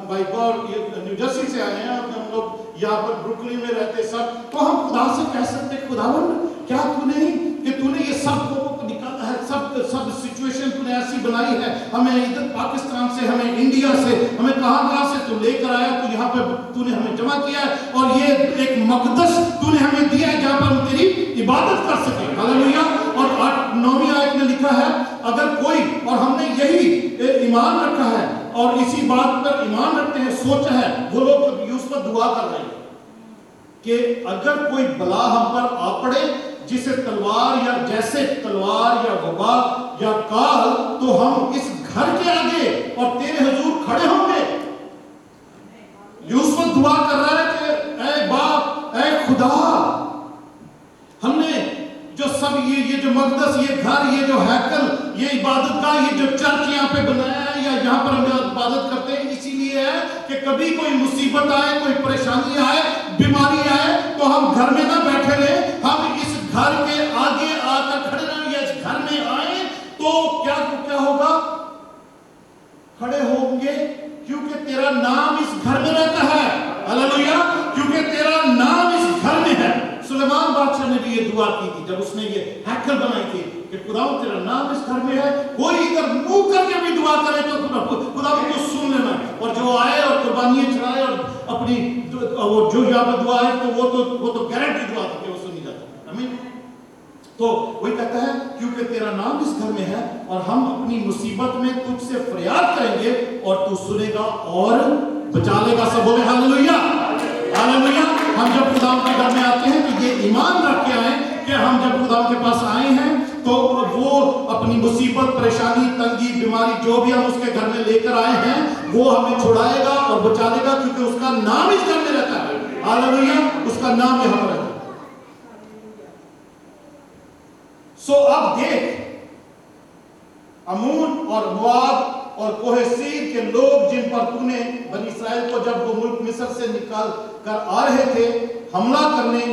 बाय गॉड न्यू जर्सी से आए हैं, हम लोग यहाँ पर ब्रुकलिन में रहते सब, तो हम खुदा से कह सकते हैं, खुदावंद क्या तूने ये सब लोगों को निकाला है, सब सिचुएशन तूने ऐसी बनाई है, हमें इधर पाकिस्तान से, हमें इंडिया से, हमें कहां से तू लेकर आया, तू यहाँ पे तूने हमें जमा किया है, और ये एक मकदस तूने हमें दिया है जहां पर हम तेरी इबादत कर सके। हालेलुया। और 9वीं आयत में लिखा है, अगर कोई, और हमने यही ईमान रखा है और इसी बात पर ईमान रखते हैं, सोचा है, वो लोग उस पर दुआ कर रहे हैं कि अगर कोई बला हम पर आ पड़े, जैसे तलवार या वबा या काल, तो हम इस घर के आगे और तेरे हुजूर खड़े होंगे। यूसुफ दुआ कर रहा है कि ऐ बाप, ऐ खुदा, हमने जो सब ये जो मकदस, ये घर, ये जो हैकल, ये इबादत का, ये जो चर्च यहाँ पे बनाया है, या यहाँ पर हम इबादत करते हैं, इसीलिए है कि कभी कोई मुसीबत आए, कोई परेशानी आए, बीमारी आए, तो हम घर में ना बैठे रहे, हम इस घर के आगे आकर खड़े रहे, या इस घर में आए, तो क्या होगा? खड़े होंगे, क्योंकि तेरा नाम इस घर में रहता है। हालेलुया। क्योंकि तेरा नाम इस घर में है। सुलेमान बादशाह ने भी ये दुआ की थी जब उसने ये हैकल बनाई थी कि खुदावंद तेरा नाम इस घर में है, कोई इधर मुंह करके भी दुआ करे तो खुदावंद को सुन लेना, और जो आए और कुर्बानियां चढ़ाए और अपनी वो जो यहाँ पे दुआ है, तो वो तो गारंटी दुआ थी कि वो सुनी जाती है। आमीन। तो वही कहता है, क्योंकि तेरा नाम इस घर में है, और हम अपनी मुसीबत में तुझसे फरियाद करेंगे और तू सुनेगा और बचा लेगा। सब बोले हालेलुया, हालेलुया। हम जब खुदा के घर में आते हैं तो ये ईमान रख के आए कि हम जब खुदा के पास आए हैं, तो वो अपनी मुसीबत, परेशानी, तंगी, बीमारी, जो भी हम उसके घर में लेकर आए हैं, वो हमें छुड़ाएगा और बचा लेगा, क्योंकि उसका नाम इस घर में रहता है। हालेलुया। उसका नाम यहाँ पर रहता है। सो अब देख, अमून और मोआब اور کوہ سیر کے لوگ جن پر تو نے بنی اسرائیل کو جب وہ ملک مصر سے نکال کر آ رہے تھے حملہ کرنے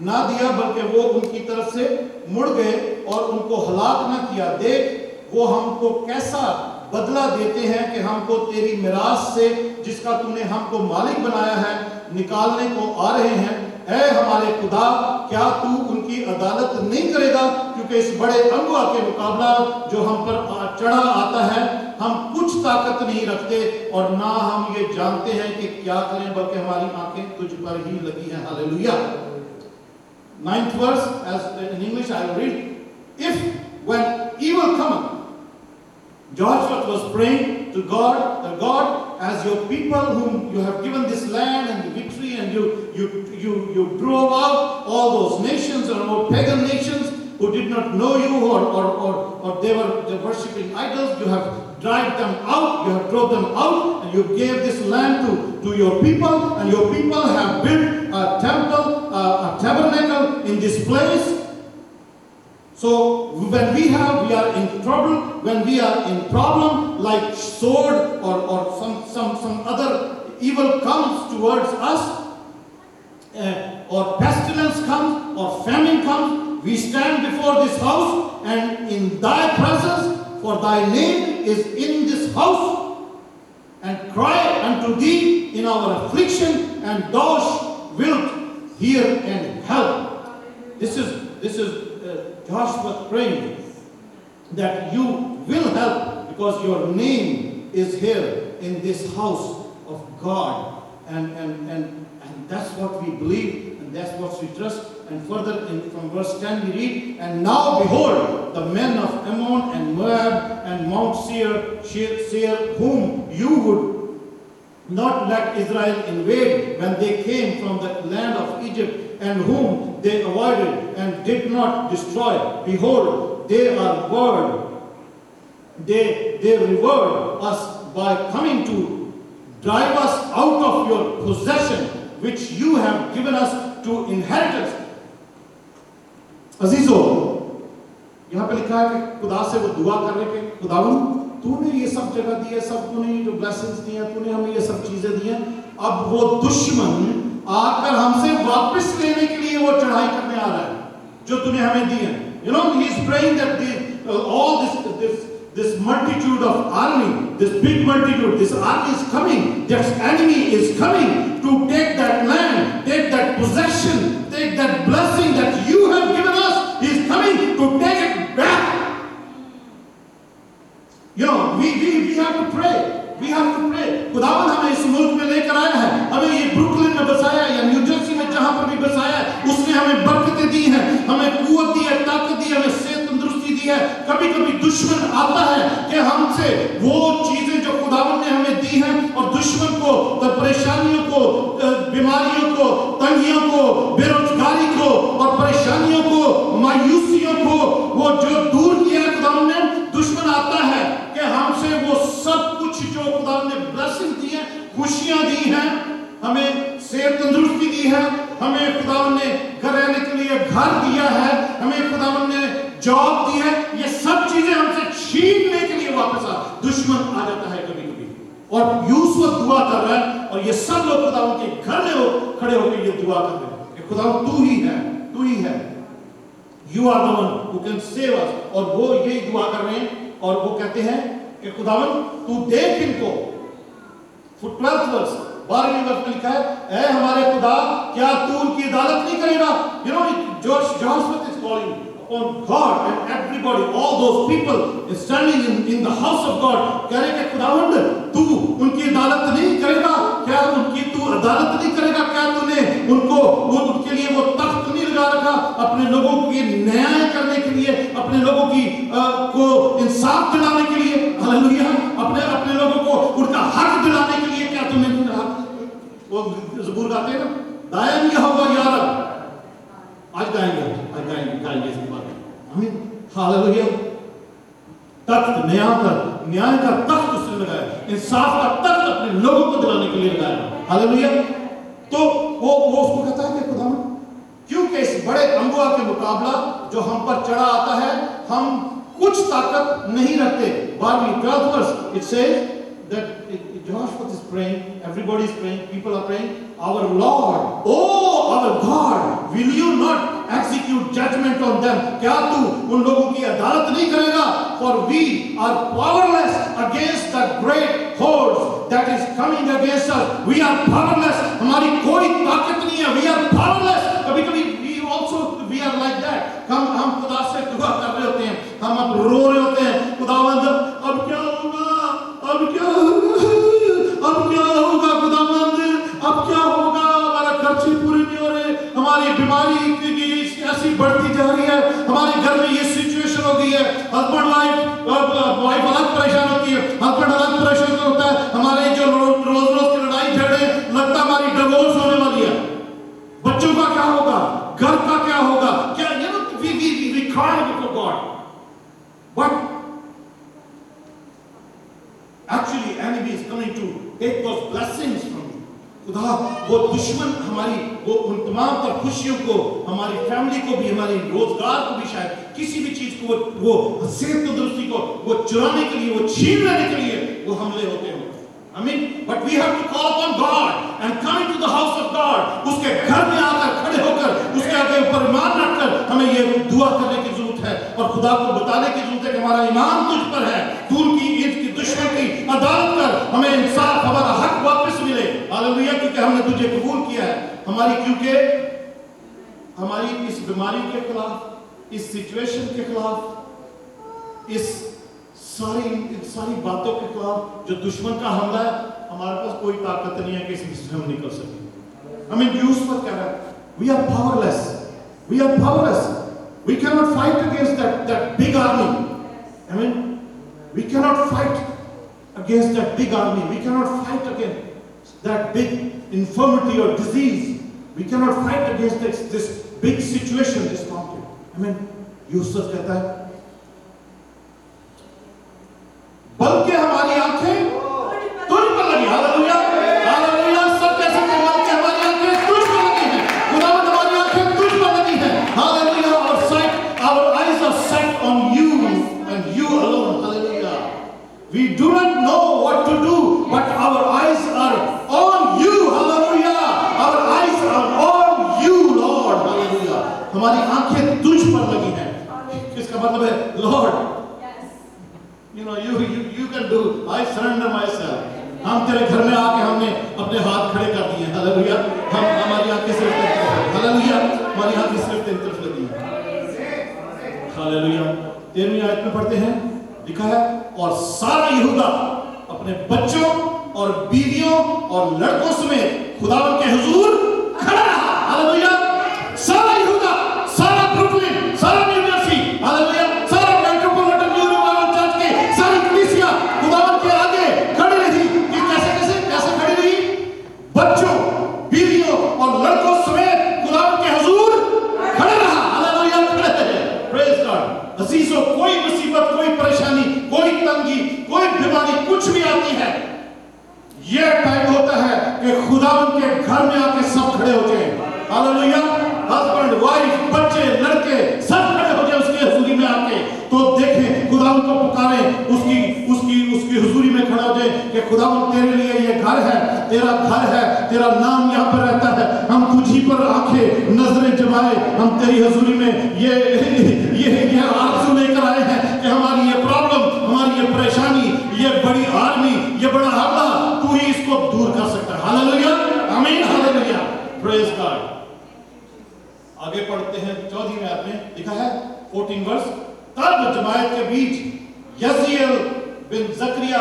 نہ دیا بلکہ وہ ان کی طرف سے مڑ گئے اور ان کو ہلاک نہ کیا. دیکھ وہ ہم کو کیسا بدلہ دیتے ہیں کہ ہم کو تیری میراث سے جس کا تو نے ہم کو مالک بنایا ہے نکالنے کو آ رہے ہیں. اے ہمارے خدا کیا تو ان کی عدالت نہیں کرے گا کیونکہ اس بڑے انگوا کے مقابلہ جو ہم پر چڑھا آتا ہے ہم کچھ طاقت نہیں رکھتے اور نہ ہم یہ جانتے ہیں کہ کیا کریں بلکہ ہماری آنکھیں تجھ پر ہی لگی ہیں. ہاللیلویا. 9th verse, as in English I will read. If when evil cometh, Joshua was praying to God, the God, as your people whom you have given this land and the victory, and you drove out all those nations or all pagan nations who did not know you or they were worshipping idols. You have drive them out, you have drove them out, and you gave this land to your people, and your people have built a temple, a tabernacle in this place. So when we are in trouble, when we are in problem, like sword or some other evil comes towards us, or pestilence comes, or famine comes, we stand before this house, and in thy presence, for thy name is in this house, and cry unto thee in our affliction, and thou wilt hear and help. This is Joshua praying that you will help because your name is here in this house of God, and that's what we believe, and that's what we trust. And further from verse 10 we read, and now behold, the men of Ammon and Moab and Mount Seir, whom you would not let Israel invade when they came from the land of Egypt, and whom they avoided and did not destroy. Behold, they revered us by coming to drive us out of your possession, which you have given us to inheritance. عزیزو یہاں پہ لکھا ہے کہ خدا سے وہ دعا کر رہے کہ خداوند تو نے یہ سب جگہ دی ہے, سب تو نے جو بلیسنگز دی ہیں, تو نے ہمیں یہ سب چیزیں دی ہیں, اب وہ دشمن آ کر ہم سے واپس لینے کے لیے وہ چڑھائی کرنے آ رہا ہے جو تو نے ہمیں دی ہیں. You know, he is praying that all this multitude of army, this big multitude, this army is coming, this enemy is coming to take that land, take that possession, take that blessing that you have given us. He is coming to take it back. You know, we have to pray. We have to pray. خداوند ہمیں اس ملک میں لے کر آیا ہے, ہمیں یہ Brooklyn میں بسایا ہے یا نیو جرسی میں جہاں پر بھی بسایا ہے, اس نے ہمیں برکتیں دی ہیں, ہمیں قوت دی ہے, طاقت دی ہے, ہمیں صحت تندرستی دی ہے. کبھی کبھی دشمن آتا ہے کہ ہم سے وہ چیزیں جو خداوند نے ہمیں دی ہیں, اور دشمن کو پریشانیوں کو, بیماریوں کو, تنگیوں کو, بے روزگاری کو اور پریشانیوں کو, مایوسیوں کو وہ جو دور کیا ہے خداوند نے, دشمن آتا ہے کہ ہم سے وہ سب کچھ جو خداوند نے بلیسنگ دی ہے, خوشیاں دی ہیں, ہمیں صحت تندرستی دی ہے, ہمیں خداوند نے گھر رہنے کے لیے گھر دیا ہے, ہمیں خداوند نے جاب دی ہے, یہ سب چیزیں ہم سے چھیننے کے لیے واپس دشمن آ جاتا ہے کبھی کبھی, اور یوسف دعا کر رہا ہے, اور یہ سب لوگ خداوند کے گھر میں کھڑے ہو کے یہ دعا کر رہے ہیں کہ خداوند تو ہی ہے, تو ہی ہے, you are the one who can save us. اور وہ یہی دعا کر رہے ہیں, اور وہ کہتے ہیں کہ خداوند تو دیکھ ان کو. 12th verse 12ویں وقت میں لکھا ہے, اے ہمارے خدا کیا تو ان کی عدالت نہیں کرے گا. You know, Joshua is calling on God, and everybody, all those people is standing in the house of God, کہہ رہے کہ خداوند تو ان کی عدالت نہیں کرے گا, کیا ان کی تو عدالت نہیں کرے گا, کیا تو نے ان کو ان کے لیے وہ تخت نہیں لگا رکھا اپنے لوگوں کی نیائے کرنے کے لیے, اپنے لوگوں کی کو انصاف دلانے کے لیے, ہاللویا, اپنے لوگوں کو ان کا حق دلانے کے لیے کیا تم نے وہ زبور گاتے ہیں نا, دائم یہوہ یا رب, آج گائیں گے اس کے بارے میں, آمین, ہاللویا. تخت نیائے کا تخت اس نے لگایا, انصاف کا تخت اپنے لوگوں کو دلانے کے لیے لگایا, ہاللویا. تو وہ اس کو کہتا ہے کہ خداوند کیونکہ اس بڑے انگوا کے مقابلہ جو ہم پر چڑھا آتا ہے, ہم कुछ ताकत नहीं रखते। 12th verse, it says that Joshua is praying, everybody is praying, people are praying, our Lord, oh our God, will you not execute judgment on them? क्या तू उन लोगों की अदालत नहीं करेगा? For we are powerless against the great hordes that is coming against us. We are powerless. हमारी कोई ताकत नहीं है. We are powerless. कभी-कभी we are like that. हम खुदा से दुआ कर रहे होते हैं, हम अब रो रहे होते हैं, खुदावंद अब क्या होगा, अब क्या होगा, अब क्या होगा खुदावंद, अब क्या होगा, हमारा खर्चे पूरे नहीं हो रहे, हमारी बीमारी की ऐसी बढ़ती जा रही है, हमारे घर में ये सिचुएशन हो गई है, हस्बैंड वाइफ अलग परेशान होती है, हस्बैंड अलग परेशान होता है, हमारे जो रोज की लड़ाई झगड़े लगता हमारी डिवोर्स होने वाली है, बच्चों का क्या होगा, घर का क्या होगा, क्या we cry before God, but actually enemy is coming to take those blessings from you. खुदा वो दुश्मन हमारी वो उन तमाम तर खुशियों को, हमारी फैमिली को भी, हमारी रोजगार को भी, शायद किसी भी चीज को वो सेहत तंदुरुस्ती को वो चुराने के लिए, वो छीन लेने के लिए वो हमले होते हैं. I mean, but we have to call upon God and come into the house of God. उसके घर में आकर खड़े होकर उसके आगे ऊपर ईमान रखकर हमें ये दुआ करने की जरूरत है और खुदा को बताने की जरूरत है कि हमारा ईमान तुझ पर है. तू उनकी दुश्मन की अदालत कर, हमें इंसाफ, हमारा हक वापस मिले. हालेलुया, क्योंकि हमने तुझे कबूल किया है. क्योंकि हमारी इस बीमारी के खिलाफ, इस सिचुएशन के खिलाफ, इस सारी बातों के खिलाफ जो दुश्मन का हमला है, हमारे पास कोई ताकत नहीं है कि इसमें हम निकल सकें. हमें यूसुफ कह रहा है, we are powerless, we are powerless, we cannot fight against that big army. I mean, we cannot fight against that big army, we cannot fight against that big infirmity or disease, we cannot fight against this big situation, this mountain. I mean, Yusuf कहता है, बल्कि हमारी आंखें तुझ पर लगी. Hallelujah, hallelujah. सब कह सकते हैं, बल्कि हमारी आंखें तुझ पर लगी हैं. खुदावंद हमारी आंखें तुझ पर लगी हैं. Hallelujah. Our eyes are set on you and you alone. Hallelujah. We do not know what to do, but our eyes are on you. Hallelujah. Our eyes are on you, Lord. Hallelujah. हमारी आंखें तुझ पर लगी हैं. इसका मतलब है, Lord, you know, you can do. I surrender myself. हम तेरे घर में आके हमने अपने हाथ खड़े कर दिए. हालेलुया. हम हमारी आंखें सिर्फ तेरी तरफ, हालेलुया, हमारी आंखें सिर्फ तेरी तरफ लगी हैं. हालेलुया. 13वीं आयत में पढ़ते हैं, लिखा है, और सारा यहूदा अपने बच्चों और बीवियों और लड़कों समेत खुदावंद के हुजूर खड़ा रहा. हालेलुया. सारा यहूदा, सारा ब्रुकलिन, सारा न्यू जर्सी, हालेलुया, सारा मेट्रोपॉलिटन न्यू रिवाइवल चर्च के सारी कलीसिया खुदावंद के आगे खड़ी रही. ये कैसे खड़ी रही? बच्चों, बीवियों और लड़कों समेत खुदावंद के हुजूर खड़े रहा. हालेलुया. Praise God. अजीजों, कोई मुसीबत, कोई परेशानी, कोई तंगी, कोई बीमारी कुछ भी आती है, ये टाइम होता है कि खुदावंद के घर में आके सब खड़े हो जाए. हालेलुया. हस्बैंड, वाइफ, बच्चे, लड़के सब खड़े हो जाए उसकी हुजूरी में आके. तो देखें, खुदावंद को पुकारें, उसकी हुजूरी में खड़ा हो जाए कि खुदावंद तेरे लिए ये घर है, तेरा घर है, तेरा नाम यहाँ पर रहता है. हम तुझी पर आंखें नजरें जमाए, हम तेरी हुजूरी में ये आरज़ू लेकर आए हैं कि हमारी ये प्रॉब्लम, हमारी ये परेशानी, ये बड़ी आर्मी, ये बड़ा हमला, तू ही इसको दूर कर सकता है. हालेलुया. आमीन. हालेलुया. Praise God. आगे पढ़ते हैं 14वीं आयत में लिखा है, 14 वर्ष. तब जमायत के बीच यज़ीएल बिन जकरिया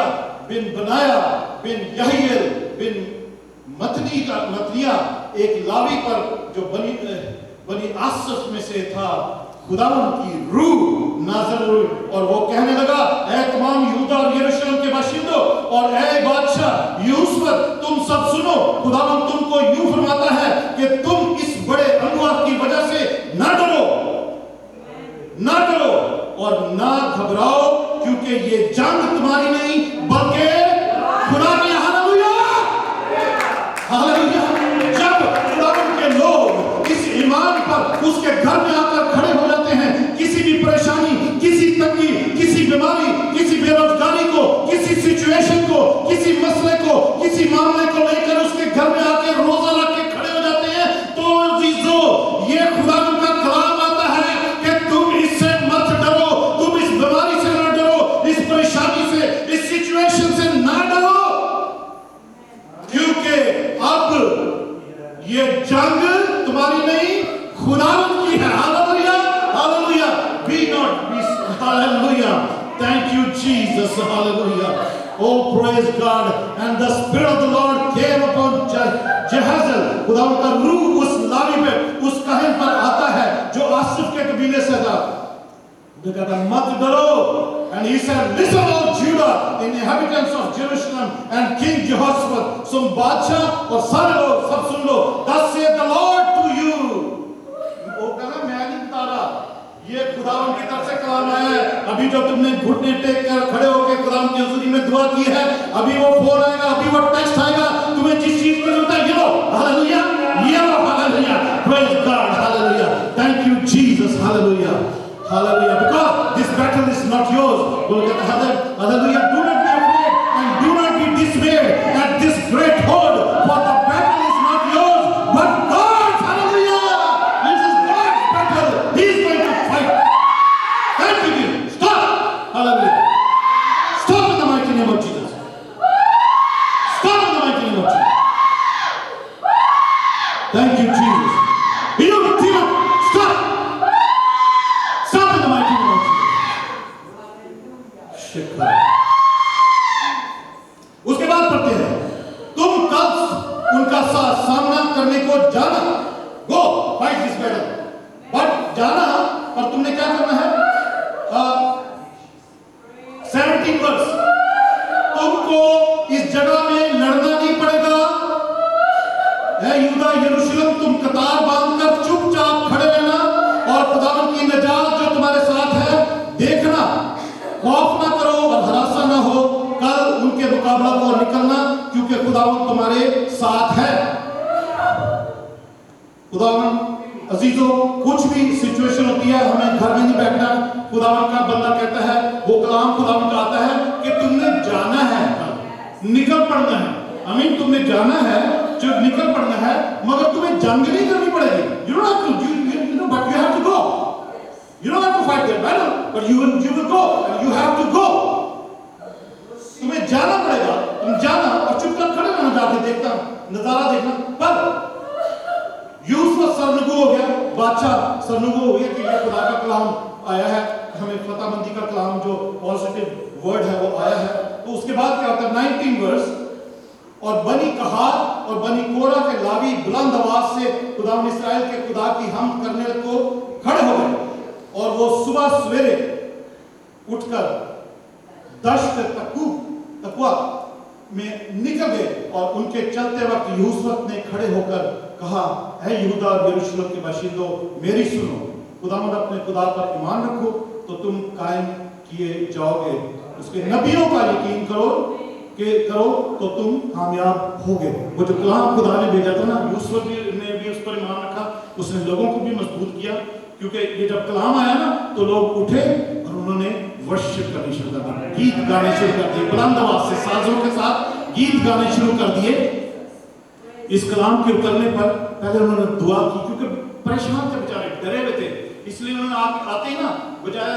बिन बनाया बिन यहीएल बिन मतनिया एक लावी पर जो बनी आसस में से था, खुदावंद की रूह नाज़िल हुई और वो कहने लगा, ऐ तमाम यहूदा और यरूशलेम के बाशिंदों और ऐ बादशाह यूसुफ, तुम सब सुनो. खुदावंद तुमको यूं फरमाता है कि तुम इस बड़े अगुआ की वजह से ना डरो और ना घबराओ, क्योंकि ये जंग तुम्हारी नहीं बल्कि खुदा की. हालेलुया. हालेलुया. जब खुदावंद के लोग इस ईमान पर उसके घर में आकर खड़े हो जाते हैं, किसी भी परेशानी, किसी तंगी, मांगने को लेकर उसके घर में आके रोजा रख के खड़े हो जाते हैं, तो अजीजों ये खुदा का कलाम आता है कि तुम इससे मत डरो, तुम इस बीमारी से न डरो, इस परेशानी से, इस सिचुएशन से ना डरो, क्योंकि अब ये जंग तुम्हारी नहीं खुदावंद की है। हालेलुया, हालेलुया, बी नॉट बी, hallelujah, thank you Jesus, hallelujah, oh praise God, and the spirit of the Lord came upon Jehazel, खुदावंद का रूह उस लावी पे, उस काहिन पर आता है जो आसिफ के कबीले से था। वो कहता मत डरो, and he said listen all Judah, inhabitants of Jerusalem and King Jehoshaphat, सुन बादशाह और सारे लोग सब सुन लो, thus saith the Lord to you। वो कहना मैं नहीं बता रहा, ये खुदावंद की तरफ से कलाम आया है। अभी जो तुमने घुटने टेक कर खड़े होकर खुदावंद की हुजूरी में दुआ की है, अभी वो फोन आएगा, अभी वो टेक्स्ट आएगा, तुम्हें जिस चीज की जरूरत है ये लो, हालेलुया, ये लो, hallelujah, praise God, hallelujah, thank you Jesus, hallelujah, hallelujah, because this battle is not yours। वो कहता है hallelujah, do not be afraid and do not be dismayed at this great horde, for the battle is not yours but God's, hallelujah, this is God's battle, he is going to fight। Thank you Jesus, stop, hallelujah, stop in the mighty name of Jesus, stop in the mighty name of Jesus, thank you Jesus, you demon, stop, stop in the mighty name of Jesus। शिकवा। उसके बाद पढ़ते हैं, तुम कल उनका सामना करने को जाना, गो फाइट दिस बैटल, बट जाना, और तुमने क्या करना है, 17 वर्ष, तुमको इस जगह में लड़ना नहीं पड़ेगा, है यहूदा यरूशलेम, तुम कतार बांधकर चुपचाप खड़े रहना और खुदावंद की नजात जो तुम्हारे साथ है देखना, खौफ ना करो और हरासा ना हो, कल उनके मुकाबला को निकलना, क्योंकि खुदावंद तुम्हारे साथ है। खुदावंद अजीजों, कुछ भी सिचुएशन होती है, हमें घर में नहीं बैठना। खुदावंद का बंदा कहता है, वो कलाम खुदावंद का आता है कि तुमने जाना है, निकल पड़ना है, आमीन, तुमने जाना है, जो निकल पड़ना है, मगर तुम्हें जंग नहीं करनी पड़ेगी। You don't have to, you know, but you have to go. You don't have to fight that battle, but you will go, and you have to go. तुम्हें जाना पड़ेगा, तुम जाना और चुपचाप खड़े रहना, जाके देखना, नजारा देखना। पर यूसुफ सरनगू हो गया, बादशाह सरनगू हो गया कि ये खुदा का कलाम आया है, हमें फतहमंदी का कलाम जो पॉजिटिव वर्ड है वो आया है। तो उसके बाद क्या होता है, 19 वर्ष, और बनी कहात और बनी कोरा के लावी बुलंद आवाज से खुदावंद इस्राएल के खुदा की हमद करने को खड़े हो गए, और वो सुबह सवेरे उठकर दश्त तकवा में निकल गए, और उनके चलते वक्त यूसुफ ने खड़े होकर कहा, है यहूदा और यरूशलेम के बाशिंदों, मेरी सुनो, खुदावंद अपने खुदा पर ईमान रखो तो तुम कायम किए जाओगे, उसके नबियों का यकीन करो तो तुम कामयाब होगे। वो जो कलाम खुदा ने भेजा था ना, यूसुफ ने भी उस पर ईमान रखा, उसने लोगों को भी मजबूत किया, क्योंकि ये जब कलाम आया ना तो लोग उठे और उन्होंने वर्शिप करनी शुरू कर दी, गीत गाने शुरू कर दिए, बुलंद आवाज से साजों के साथ गीत गाने शुरू कर दिए। इस कलाम के उतरने पर पहले उन्होंने दुआ की, क्योंकि परेशान थे बेचारे, डरे हुए थे, इसलिए उन्होंने आते ही ना बजाय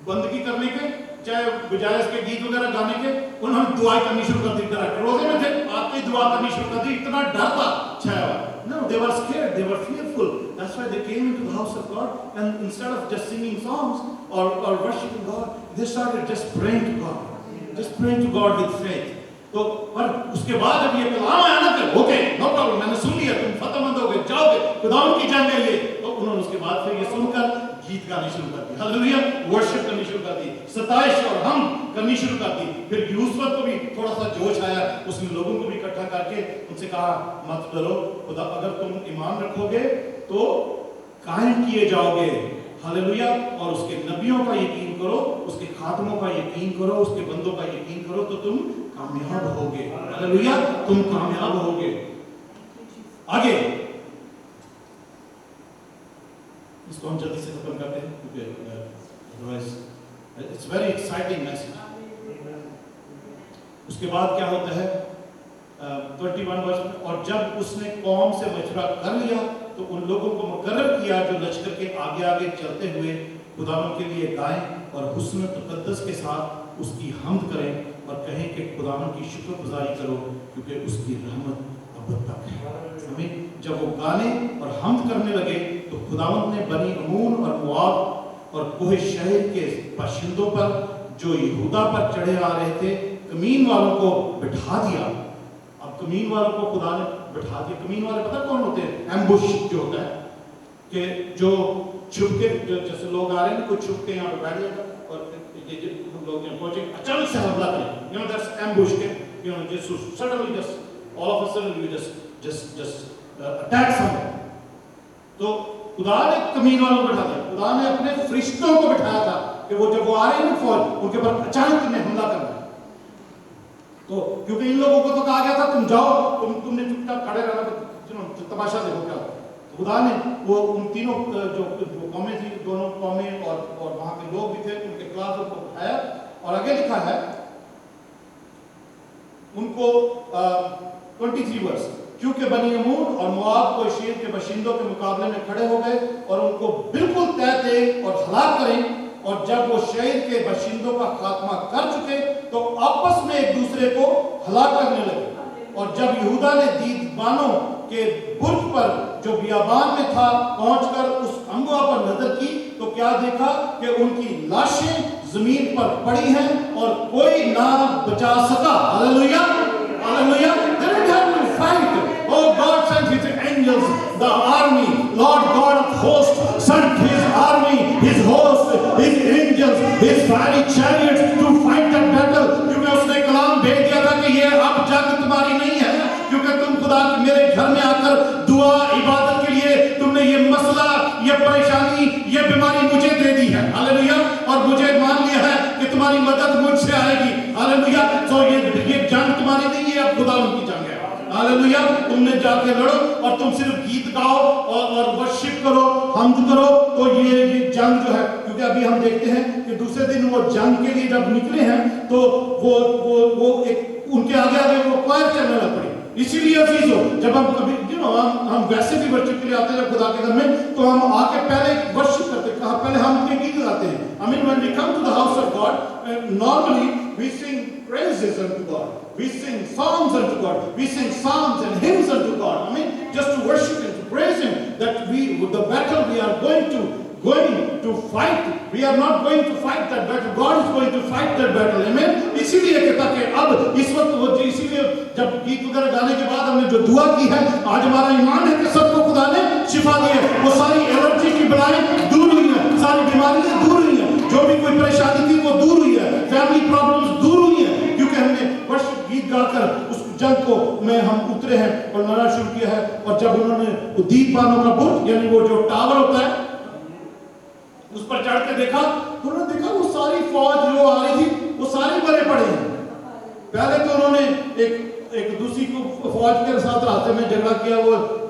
बंदगी करने के, चाहे बजाय इसके गीत वगैरह गाने के, उन्होंने दुआ करनी शुरू कर दी। रोजे में थे, आते ही दुआ करनी शुरू कर दी, इतना डर था छाया हुआ। No, they were scared, they were fearful. That's why they came into the house of God, and instead of just singing songs or worshiping God, they started just praying to God with faith. तो पर उसके बाद जब ये कलाम आया ना, फिर okay no problem, मैंने सुन लिया, तुम फतहमंद हो गए, जाओगे, खुदावंद की जंग है ये, तो उन्होंने उसके बाद फिर ये सुनकर गीत गाने शुरू कर दिए, हालेलुया, वर्शिप करनी शुरू कर दी, सताइश और हम करनी शुरू कर दी। फिर यूसुफ को भी थोड़ा सा जोश आया, उसने लोगों को भी इकट्ठा करके उनसे कहा, मत डरो, खुदा अगर तुम ईमान रखोगे तो कायम किए जाओगे, हालेलुया, और उसके नबियों का यकीन करो, उसके खातमों का यकीन करो, उसके बंदों का यकीन करो तो तुम कामयाब होगे, हालेलुया, तुम कामयाब होगे। आगे इसको हम जल्दी से खत्म करते हैं, क्योंकि इट्स वेरी एक्साइटिंग मैसेज। उसके बाद क्या होता है, 21 वर्ष में, और जब उसने कौम से मशवरा कर लिया तो उन लोगों को मुकर्रर किया जो लश्कर के आगे आगे चलते हुए खुदावंद के लिए गाएं और हुस्न तक़द्दुस के साथ उसकी हम्द करें और कहें कि खुदावंद की शुक्रगुजारी करो क्योंकि उसकी रहमत अब तक है। आमीन। जब वो गाने और हम्द करने लगे तो खुदावंद ने बनी अमून और मुआब और कोह शहर के बाशिंदों पर जो यहूदा पर चढ़े आ रहे थे कमीन वालों को बिठा दिया। अब कमीन वालों को खुदा ने बिठा दिया। कमीन वाले पता कौन होते हैं? एम्बुश जो होता है कि जो छुप के, जो जैसे लोग आ रहे हैं कुछ छुप के यहाँ पे बैठ जाएगा और ये लोग यहाँ पहुंचे अचानक से हमला करें, you know that's ambush के, you know just suddenly just all of a sudden you just attack someone। तो खुदा ने कमीन वालों को बिठा दिया। खुदा ने अपने फरिश्तों को बिठाया था कि वो जब वो आ रहे हैं ना फौज उनके ऊपर अचानक इन्हें हमला करना है। तो क्योंकि इन लोगों को तो कहा गया था तुम जाओ, तुमने चुपचाप खड़े रहना, तमाशा देखो क्या। खुदा ने वो उन तीनों जो कौमें थी, दोनों कौमें और वहां के लोग भी थे, उनके खिलाफ उनको उठाया और आगे लिखा है उनको 23 वर्ष, क्योंकि बनी अमून और मुआब को शेर के बशिंदों के मुकाबले में खड़े हो गए और उनको बिल्कुल तय दें और हलाक करें। और जब वो शहर के बशिंदों का खात्मा कर चुके तो आपस में एक दूसरे को हलाक करने लगे। और जब यहूदा ने दीदबानों के बुर्ज पर जो बियाबान में था पहुंचकर उस अम्बुआ पर नजर की तो क्या देखा कि उनकी लाशें जमीन पर पड़ी हैं और कोई ना बचा सका। Hallelujah, hallelujah. They didn't have to fight. Oh, God sent his angels, the army, Lord God of hosts sent his army, his host, his angels, his fiery chariots to fight that battle। क्योंकि उसने कलाम भेज दिया था कि ये अब जंग तुम्हारी नहीं है, क्योंकि तुम खुदा मेरे घर में आकर दुआ इबादत के लिए तुमने ये मसला, ये परेशानी, ये बीमारी मुझे दे दी है। हालेलुया। और मुझे मान लिया है कि तुम्हारी मदद मुझसे आएगी। हालेलुया। तो ये जंग तुम्हारी नहीं है, अब खुदा उनकी जंग है। हालेलुया। तुमने जाके लड़ो और तुम सिर्फ गीत गाओ और वर्शिप करो, हम्द करो। तो ये जंग जो है, क्योंकि अभी हम देखते हैं कि दूसरे दिन वो जंग के लिए जब निकले हैं तो वो एक उनके आगे आगे वो क्वायर चलने लग पड़ी। इसीलिए अजीजों, जब हम कभी हम वैसे भी वर्शिप के लिए आते हैं खुदा के घर में, तो हम आके पहले वर्शिप करते हैं। कहाँ पहले हम उनके गीत गाते हैं। I mean when we come to the house of God, normally we sing praises unto God, we sing songs unto God, we sing psalms and hymns unto God. I mean just to worship Him, to praise Him, that the battle we are going to fight, we are not going to fight that battle, God is going to fight that battle। Amen। इसीलिए कहता कि अब इस वक्त वो, इसीलिए जब गीत वगैरह गाने के बाद हमने जो दुआ की है, आज हमारा ईमान है कि सबको खुदा ने शिफा दी है। वो सारी एलर्जी की बलाएं दूर हुई है, सारी बीमारियां दूर हुई है, जो भी कोई परेशानी थी वो दूर हुई है, फैमिली प्रॉब्लम्स दूर हुई है, क्योंकि हमने वर्शिप गीत गाकर उस जंग को में हम उतरे हैं और लड़ना शुरू किया है। और जब उन्होंने दीपबानों का बुर्ज यानी वो जो टावर होता है उस पर चढ़ के देखा तो उन्होंने देखा वो सारी फौज जो आ रही थी वो सारी मरे पड़े हैं। पहले तो उन्होंने एक दूसरी को फौज के साथ रास्ते में झगड़ा किया,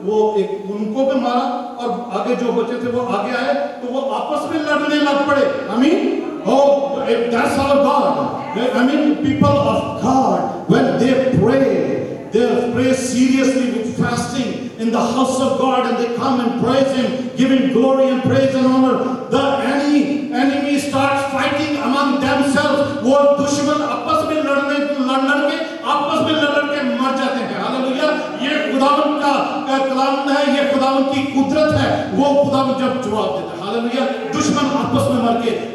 वो एक उनको भी मारा और आगे जो बचे थे वो आगे आए तो वो आपस में लड़ने लग पड़े। I mean, oh, that's our God। I mean people of God when they pray seriously with fasting in the house of God and they come and praise Him, giving glory and praise and honor, the enemy starts fighting among themselves। वो दुश्मन आपस में लड़ के मर जाते हैं। Hallelujah. ये खुदावंद का कलाम है, ये खुदावंद की कुदरत है। वो खुदावंद जब जवाब देता है, हालेलुया, दुश्मन आपस में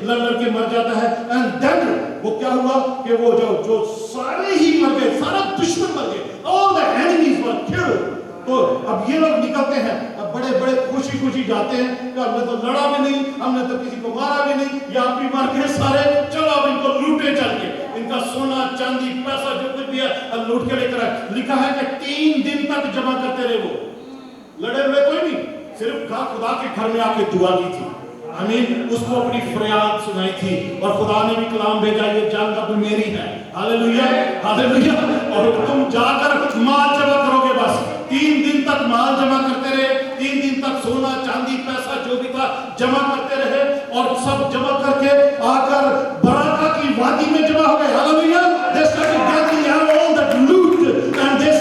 लड़ के मर जाता है। एंड देन वो क्या हुआ कि वो जो सारे ही मर गए, सारा दुश्मन मर गए, all the enemies were killed। तो अब ये लोग निकलते हैं, अब बड़े खुशी जाते हैं कि हमने तो लड़ा भी नहीं, हमने तो किसी को मारा भी नहीं, या भी मार के सारे, चलो अब इनको लूटे चल के, इनका सोना चांदी पैसा जो कुछ भी है अब लूट के लेकर आए। लिखा है कि 3 दिन तक जमा करते रहे, वो लड़े हुए कोई नहीं, सिर्फ खुदा के घर में आके दुआ की थी। आमीन। उसको अपनी फरियाद सुनाई थी और खुदा ने भी कलाम भेजा, ये जंग अब मेरी है। Hallelujah, hallelujah. और तुम जाकर माल जमा करोगे, बस 3 दिन तक माल जमा करते रहे, 3 दिन तक सोना चांदी पैसा जो भी था जमा करते रहे और सब जमा करके आकर बराका की वादी में जमा हो गए। Hallelujah. They started gathering all that loot and they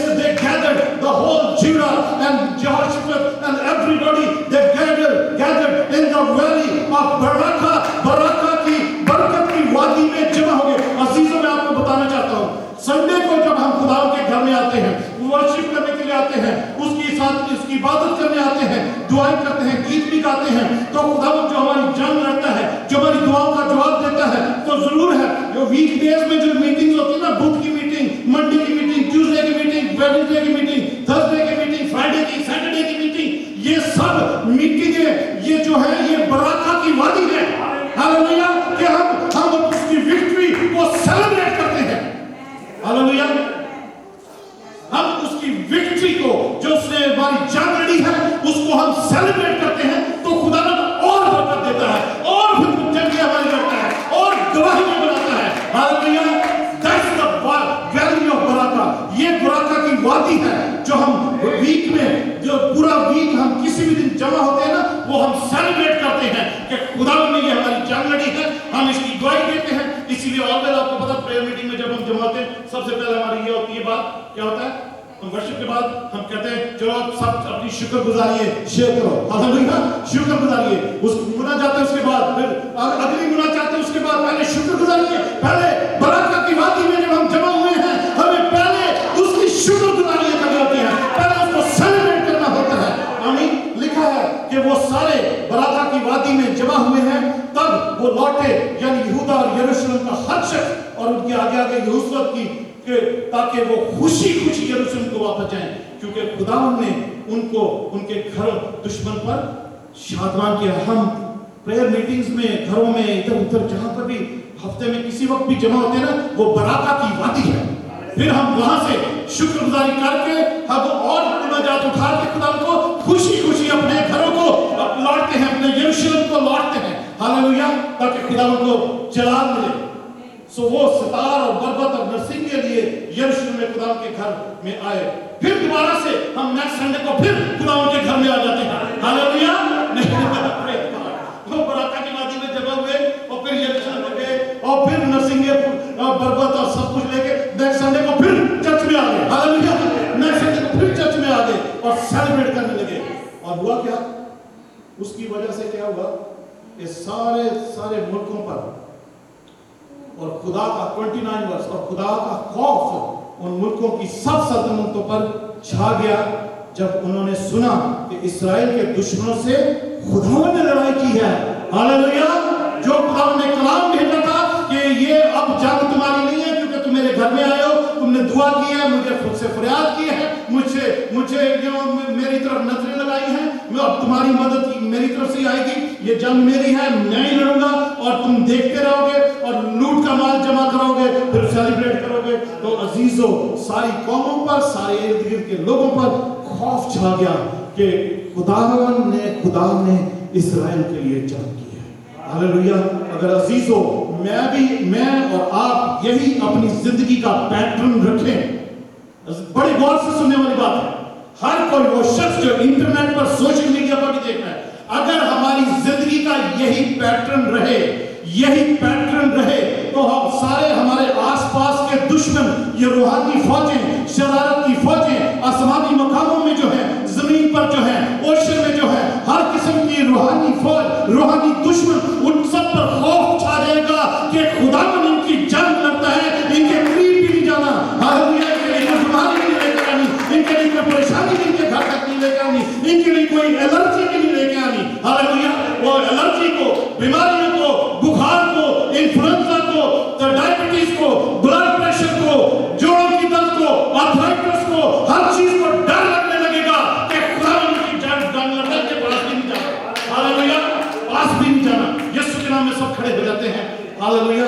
आते हैं, वर्शिप करने के लिए आते हैं, उसकी साथ उसकी इबादत करने आते हैं, दुआएं करते हैं, गीत भी गाते हैं, तो खुदावंद जो हमारी जंग लड़ता है, जो हमारी दुआओं का जवाब देता है, तो जरूर है जो वीक डेज में जो मीटिंग्स होती है ना, बुध की मीटिंग, मंडे की मीटिंग, ट्यूसडे की मीटिंग, वेडनेसडे की मीटिंग, थर्सडे की मीटिंग, फ्राइडे की, सैटरडे की मीटिंग, ये सब मीटिंगें ये जो है ये बराका की वादी है। हालेलुया, कि हम उसकी विक्ट्री को सेलिब्रेट करते हैं। हालेलुया, हम उसकी विक्ट्री को जो उसने हमारी जंग लड़ी है उसको हम सेलिब्रेट करते हैं, तो खुदावंद और बरकत देता है और फिर जंगें हमारी लड़ता है और गवाही में बनाता है। Hallelujah, that's the valley of Baraka. ये बराका की वादी है जो हम वीक में, जो पूरा वीक हम किसी भी दिन जमा होते हैं ना, वो हम सेलिब्रेट करते हैं कि खुदावंद ने ये हमारी जंग लड़ी है, हम इसकी गवाही देते हैं। इसीलिए ऑलवेज आपको पता, प्रेयर मीटिंग में जब हम जमा होते हैं सबसे पहले हमारी ये होती है बात, क्या होता है, हम वर्शिप के बाद हम कहते हैं चलो आप सब अपनी शुक्रगुजारी शेयर करो। हालेलुया, शुक्रगुजारी उस मुना जाते हैं, उसके बाद फिर अगली मुना चाहते हैं, उसके बाद पहले शुक्रगुजारी, पहले बरकत की वादी में जब हम जमा हुए हैं हमें पहले उसकी शुक्रगुजारी करनी होती है, पहले उसको सेलिब्रेट करना होता है। आमीन। लिखा है कि वो सारे बरकत की वादी में जमा हुए हैं, तब वो लौटे, यानी यहूदा और यरूशलेम का हर शख्स, और उनके आगे आगे यहोशू की, ताकि वो खुशी खुशी यरूशलेम को वापस जाएं, क्योंकि खुदावंद ने उनको उनके घर दुश्मन पर शादमान किया। हम प्रेयर मीटिंग्स में, घरों में, इधर उधर जहां पर भी हफ्ते में किसी वक्त भी जमा होते हैं ना, वो बराका की वादी है। फिर हम वहां से शुक्रगुजारी करके हम और मुनाजात उठा के खुदावंद को खुशी खुशी अपने घरों को लौटते हैं, अपने यरूशलेम को लौटते हैं। हालेलुया, ताकि खुदावंद को जलाल मिले। सो वो सितार और बरबत और नरसिंह के लिए यरूशलेम में खुदा के घर में आए। फिर दोबारा से हम नेक्स्ट संडे को फिर खुदा के घर में आ जाते हैं। हालेलुया, वो बराका की वादी में जमा हुए और फिर यरूशलेम में गए और फिर नरसिंह और बरबत और सब कुछ लेके नेक्स्ट संडे को फिर चर्च में आ गए। हालेलुया, नेक्स्ट संडे को फिर चर्च में आ गए और सेलिब्रेट करने लगे। और हुआ क्या, उसकी वजह से क्या हुआ, ये सारे मुल्कों पर और खुदा का 29 वर्ष और खुदा का खौफ उन मुल्कों की सब सल्तनतों पर छा गया, जब उन्होंने सुना कि इस्राएल के दुश्मनों से खुदावंद ने लड़ाई की है। हालेलुया, जो खुदावंद ने कलाम भेजा था कि ये अब जंग तुम्हारी नहीं है, क्योंकि तुम मेरे घर में आए हो, तुमने दुआ की है, मुझे खुद से फरियाद की है, मुझे जो मेरी तरफ नजरें लगाई हैं, मैं अब तुम्हारी मदद मेरी तरफ से आएगी, ये जंग मेरी है, मैं ही लड़ूंगा और तुम देखते रहोगे और लूट का माल जमा करोगे, फिर सेलिब्रेट करोगे। तो अजीजों, सारी कौमों पर, सारे इर्द गिर्द के लोगों पर खौफ छा गया कि खुदा ने इस्राएल के लिए जंग की है। हालेलुया। अगर अजीजों, मैं और आप यही अपनी जिंदगी का पैटर्न रखें, बड़ी गौर से सुनने वाली बात है, हर कोई वो शख्स जो इंटरनेट पर, सोशल मीडिया पर भी देख रहा है, अगर हमारी जिंदगी का यही पैटर्न रहे तो हम सारे हमारे आसपास के दुश्मन, ये रूहानी फौजें, शरारत की फौजें, आसमानी मकामों में जो है, जमीन पर जो है, ओशन में जो है, हर किस्म की रूहानी फौज, रूहानी दुश्मन, उन सब पर खौफ छा जाएगा कि खुदावंद इनकी जंग लड़ता है, इनके करीब भी नहीं जाना। हालेलुया, इनके लिए कोई बीमारी नहीं लेकर आनी, इनके लिए कोई परेशानी इनके घर तक नहीं लेकर आनी, इनके लिए कोई एलर्जी भी नहीं लेकर आनी। हालेलुया, वो एलर्जी को, बीमारियों को, बुखार को, इन्फ्लुएंजा को, डायबिटीज को, ब्लड प्रेशर को, जोड़ों की दर्द को, आर्थराइटिस को, हर चीज को डर लगने लगेगा कि खुदावंद की जंग लड़ने के पास भी नहीं जाना। हालेलुया, पास भी नहीं जाना। यीशु के नाम में सब खड़े हो जाते हैं। हालेलुया।